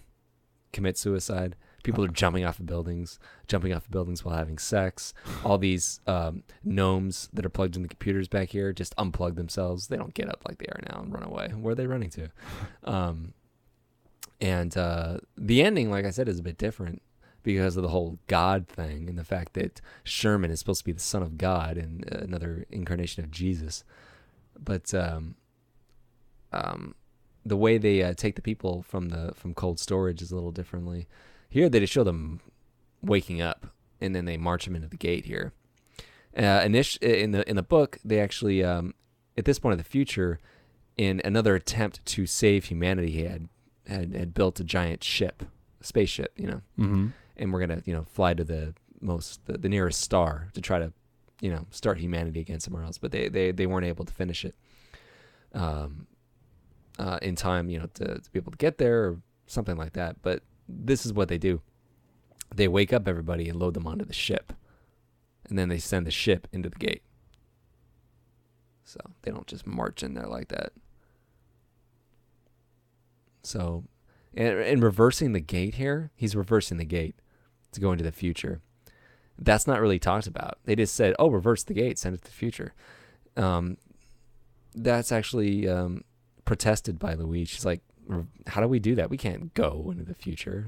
commit suicide. People are jumping off of buildings while having sex. All these gnomes that are plugged in the computers back here just unplug themselves. They don't get up like they are now and run away. Where are they running to? And the ending, like I said, is a bit different because of the whole God thing and the fact that Sherman is supposed to be the son of God and another incarnation of Jesus. But the way they take the people from cold storage is a little differently. Here they just show them waking up, and then they march them into the gate here. In the book, they actually, at this point in the future, in another attempt to save humanity, he had built a giant ship, a spaceship, Mm-hmm. and we're gonna fly to the nearest star to try to start humanity again somewhere else. But they weren't able to finish it in time, to be able to get there or something like that. But this is what they do. They wake up everybody and load them onto the ship. And then they send the ship into the gate. So they don't just march in there like that. So, and reversing the gate here, he's reversing the gate to go into the future. That's not really talked about. They just said, oh, reverse the gate, send it to the future. That's actually protested by Louise. She's like, how do we do that? We can't go into the future.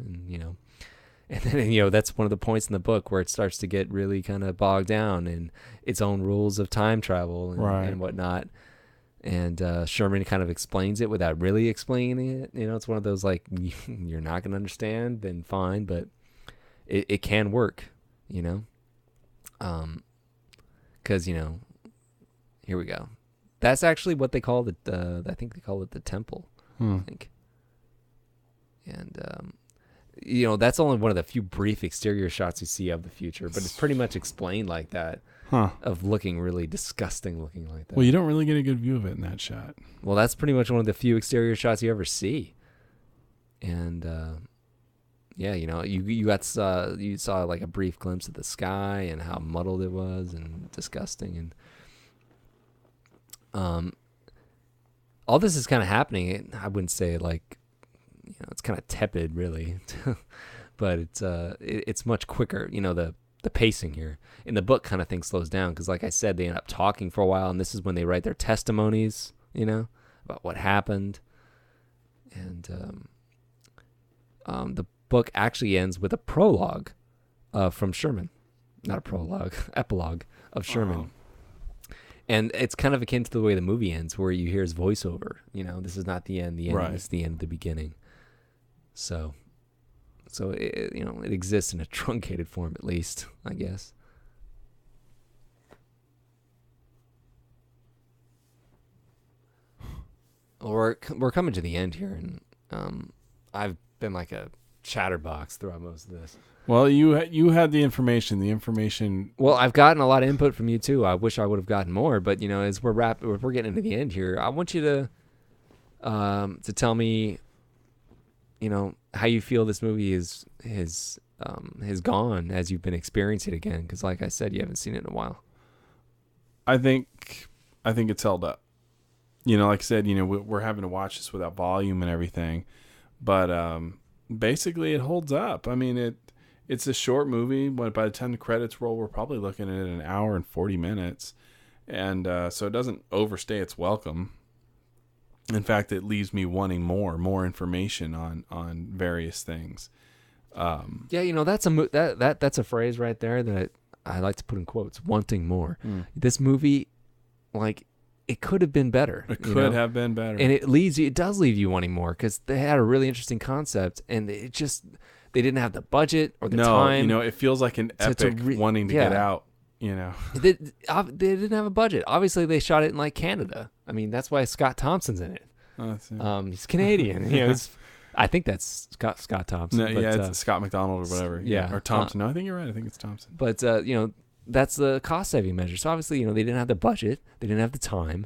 And then, that's one of the points in the book where it starts to get really kind of bogged down in its own rules of time travel and whatnot. And Sherman kind of explains it without really explaining it. It's one of those, like, you're not going to understand, then fine, but it can work, because, here we go. That's actually what they call it. I think they call it the temple. I think. And, that's only one of the few brief exterior shots you see of the future, but it's pretty much explained like that, of looking really disgusting looking like that. Well, you don't really get a good view of it in that shot. Well, that's pretty much one of the few exterior shots you ever see. And, you saw like a brief glimpse of the sky and how muddled it was and disgusting. And, all this is kind of happening. I wouldn't say like, it's kind of tepid really, but it's much quicker. The pacing here in the book kind of thing slows down because, like I said, they end up talking for a while, and this is when they write their testimonies, about what happened. And the book actually ends with a prologue from Sherman, not a prologue, epilogue of Sherman. Oh. And it's kind of akin to the way the movie ends, where you hear his voiceover. This is not the end. The end is the end of the beginning. So it exists in a truncated form, at least, I guess. Well, we're coming to the end here, and I've been like a chatterbox throughout most of this. Well, you had the information. The information. Well, I've gotten a lot of input from you too. I wish I would have gotten more, but as we're getting into the end here, I want you to tell me, how you feel this movie has gone as you've been experiencing it again. Because, like I said, you haven't seen it in a while. I think it's held up. Like I said, we're having to watch this without volume and everything, but basically it holds up. I mean, it's a short movie. But by the time the credits roll, we're probably looking at an hour and 40 minutes, and so it doesn't overstay its welcome. In fact, it leaves me wanting more information on various things. That's that's a phrase right there that I like to put in quotes. Wanting more. This movie, it could have been better. It could have been better, and it does leave you wanting more because they had a really interesting concept, and they didn't have the budget or the time. It feels like an epic wanting to get out. They didn't have a budget. Obviously, they shot it in Canada. I mean, that's why Scott Thompson's in it. He's Canadian. I think that's Scott Thompson. No, it's Scott McDonald or whatever. Yeah, or Thompson. No, I think you're right. I think it's Thompson. But that's the cost saving measure. So obviously, they didn't have the budget, they didn't have the time,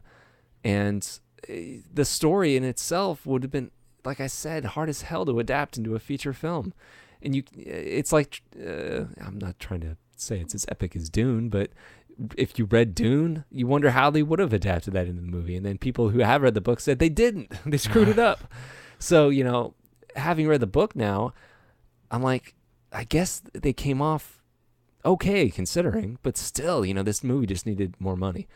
and the story in itself would have been, like I said, hard as hell to adapt into a feature film. And it's like I'm not trying to say it's as epic as Dune, but if you read Dune, you wonder how they would have adapted that into the movie. And then people who have read the book said they didn't. They screwed it up. So, having read the book now, I'm like, I guess they came off okay considering, but still, this movie just needed more money,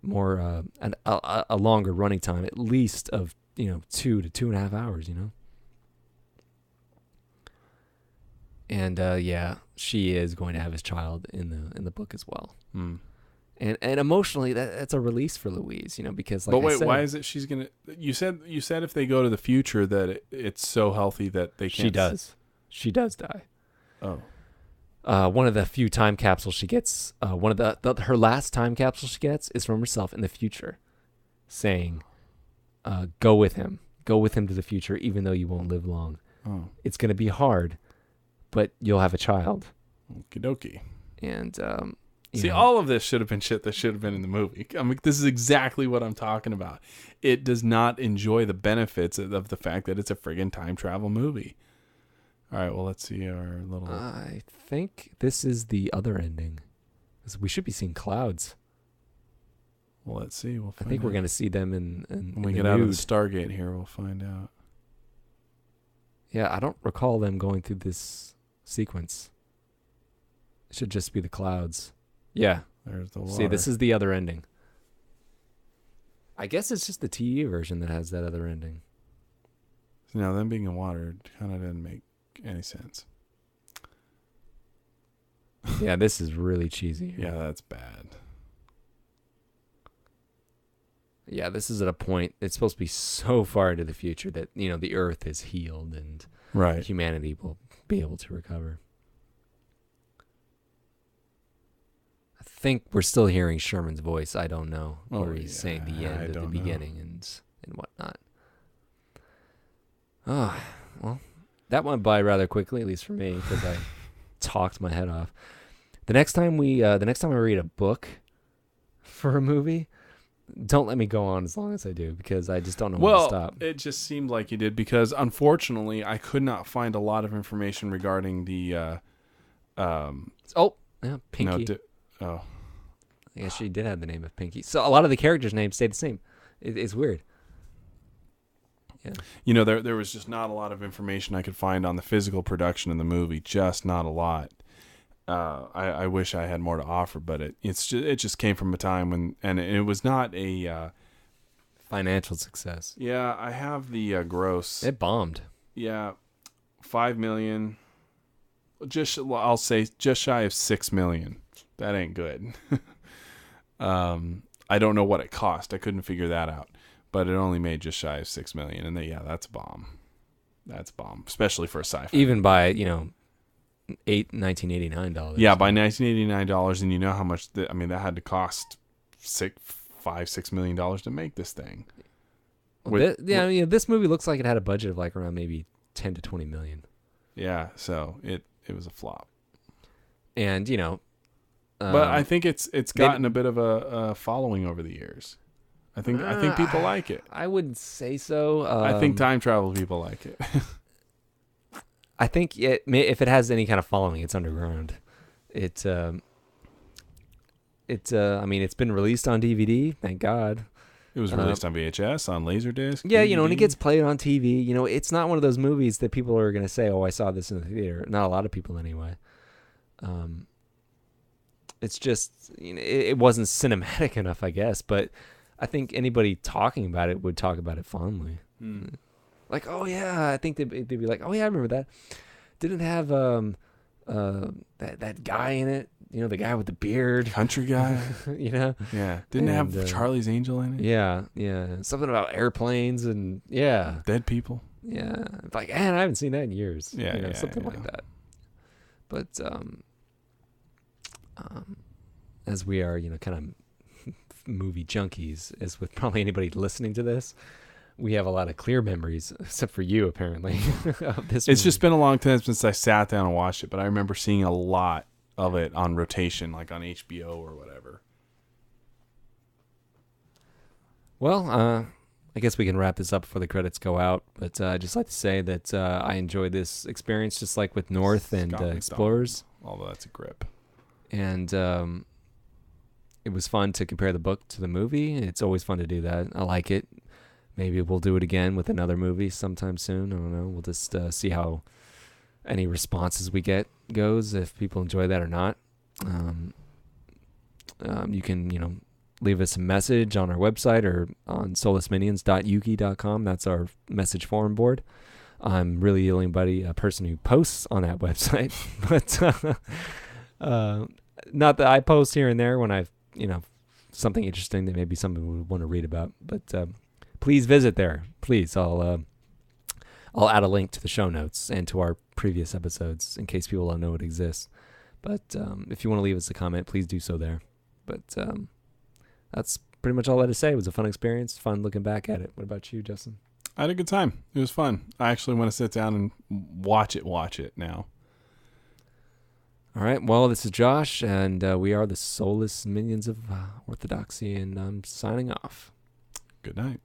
more a longer running time, at least of 2 to 2.5 hours. And she is going to have his child in the book as well. And emotionally, that's a release for Louise, because but wait, why is it she's gonna? You said if they go to the future that it's so healthy that they can't. She does die. Oh. One of the few time capsules she gets, one of her last time capsule she gets is from herself in the future, saying, "Go with him to the future, even though you won't live long. Oh. It's gonna be hard, but you'll have a child." Okie dokie. And see, all of this should have been shit that should have been in the movie. I mean, this is exactly what I'm talking about. It does not enjoy the benefits of the fact that it's a friggin' time travel movie. All right, well, let's see our little... I think this is the other ending. We should be seeing clouds. Well, let's see. I think we're going to see them in when we get out of the Stargate here, we'll find out. Yeah, I don't recall them going through this sequence. It should just be the clouds. Yeah. There's the water. See, this is the other ending. I guess it's just the TV version that has that other ending. So now, them being in water kind of didn't make any sense. Yeah, this is really cheesy. Yeah, that's bad. Yeah, this is at a point, it's supposed to be so far into the future that, the Earth is healed and humanity will be able to recover. I think we're still hearing Sherman's voice. I don't know. Where he's saying the end of the beginning and whatnot. Oh, well, that went by rather quickly, at least for me, because I talked my head off. The next time I read a book for a movie, don't let me go on as long as I do, because I just don't know when to stop. It just seemed like you did, because unfortunately I could not find a lot of information regarding the Pinky. I guess she did have the name of Pinky. So a lot of the characters' names stayed the same. It's weird. Yeah. There was just not a lot of information I could find on the physical production of the movie. Just not a lot. I wish I had more to offer, but it just came from a time when, and it was not a financial success. Yeah, I have the gross. It bombed. Yeah, $5 million. I'll say just shy of $6 million. That ain't good. I don't know what it cost. I couldn't figure that out, but it only made just shy of $6 million, and that's a bomb. That's a bomb, especially for a sci-fi. Even by $1989. Yeah, by $1989, and you know how much that had to cost $6 million to make this thing. This movie looks like it had a budget of around maybe 10 to 20 million. Yeah, so it was a flop. And, But I think it's gotten a bit of a following over the years. I think people like it. I wouldn't say so. I think time travel people like it. I think if it has any kind of following, it's underground. It's been released on DVD, thank God. It was released on VHS, on Laserdisc. Yeah, DVD. And it gets played on TV. It's not one of those movies that people are going to say, "Oh, I saw this in the theater." Not a lot of people, anyway. It's just it wasn't cinematic enough, I guess. But I think anybody talking about it would talk about it fondly. Like, oh yeah, I think they'd be like, oh yeah, I remember that. Didn't it have that guy in it? The guy with the beard, country guy. Yeah. Didn't it have Charlie's Angel in it? Yeah. Something about airplanes and dead people. Yeah, like, man, I haven't seen that in years. Something like that. But as we are, kind of movie junkies, as with probably anybody listening to this, we have a lot of clear memories, except for you, apparently, of this movie. It's just been a long time since I sat down and watched it, but I remember seeing a lot of it on rotation, like on HBO or whatever. Well, I guess we can wrap this up before the credits go out, but I'd just like to say that I enjoyed this experience, just like with North and Explorers. Although that's a grip. And it was fun to compare the book to the movie. It's always fun to do that. I like it. Maybe we'll do it again with another movie sometime soon. I don't know. We'll just see how any responses we get goes, if people enjoy that or not. You can, leave us a message on our website or on solaceMinions.yuki.com. That's our message forum board. I'm really the only person who posts on that website, but not that I post here and there when I've, something interesting that maybe somebody would want to read about. But please visit there. Please, I'll add a link to the show notes and to our previous episodes in case people don't know it exists. But if you want to leave us a comment, please do so there. But that's pretty much all I had to say. It was a fun experience, fun looking back at it. What about you, Justin? I had a good time. It was fun. I actually want to sit down and watch it now. All right. Well, this is Josh, and we are the soulless minions of orthodoxy, and I'm signing off. Good night.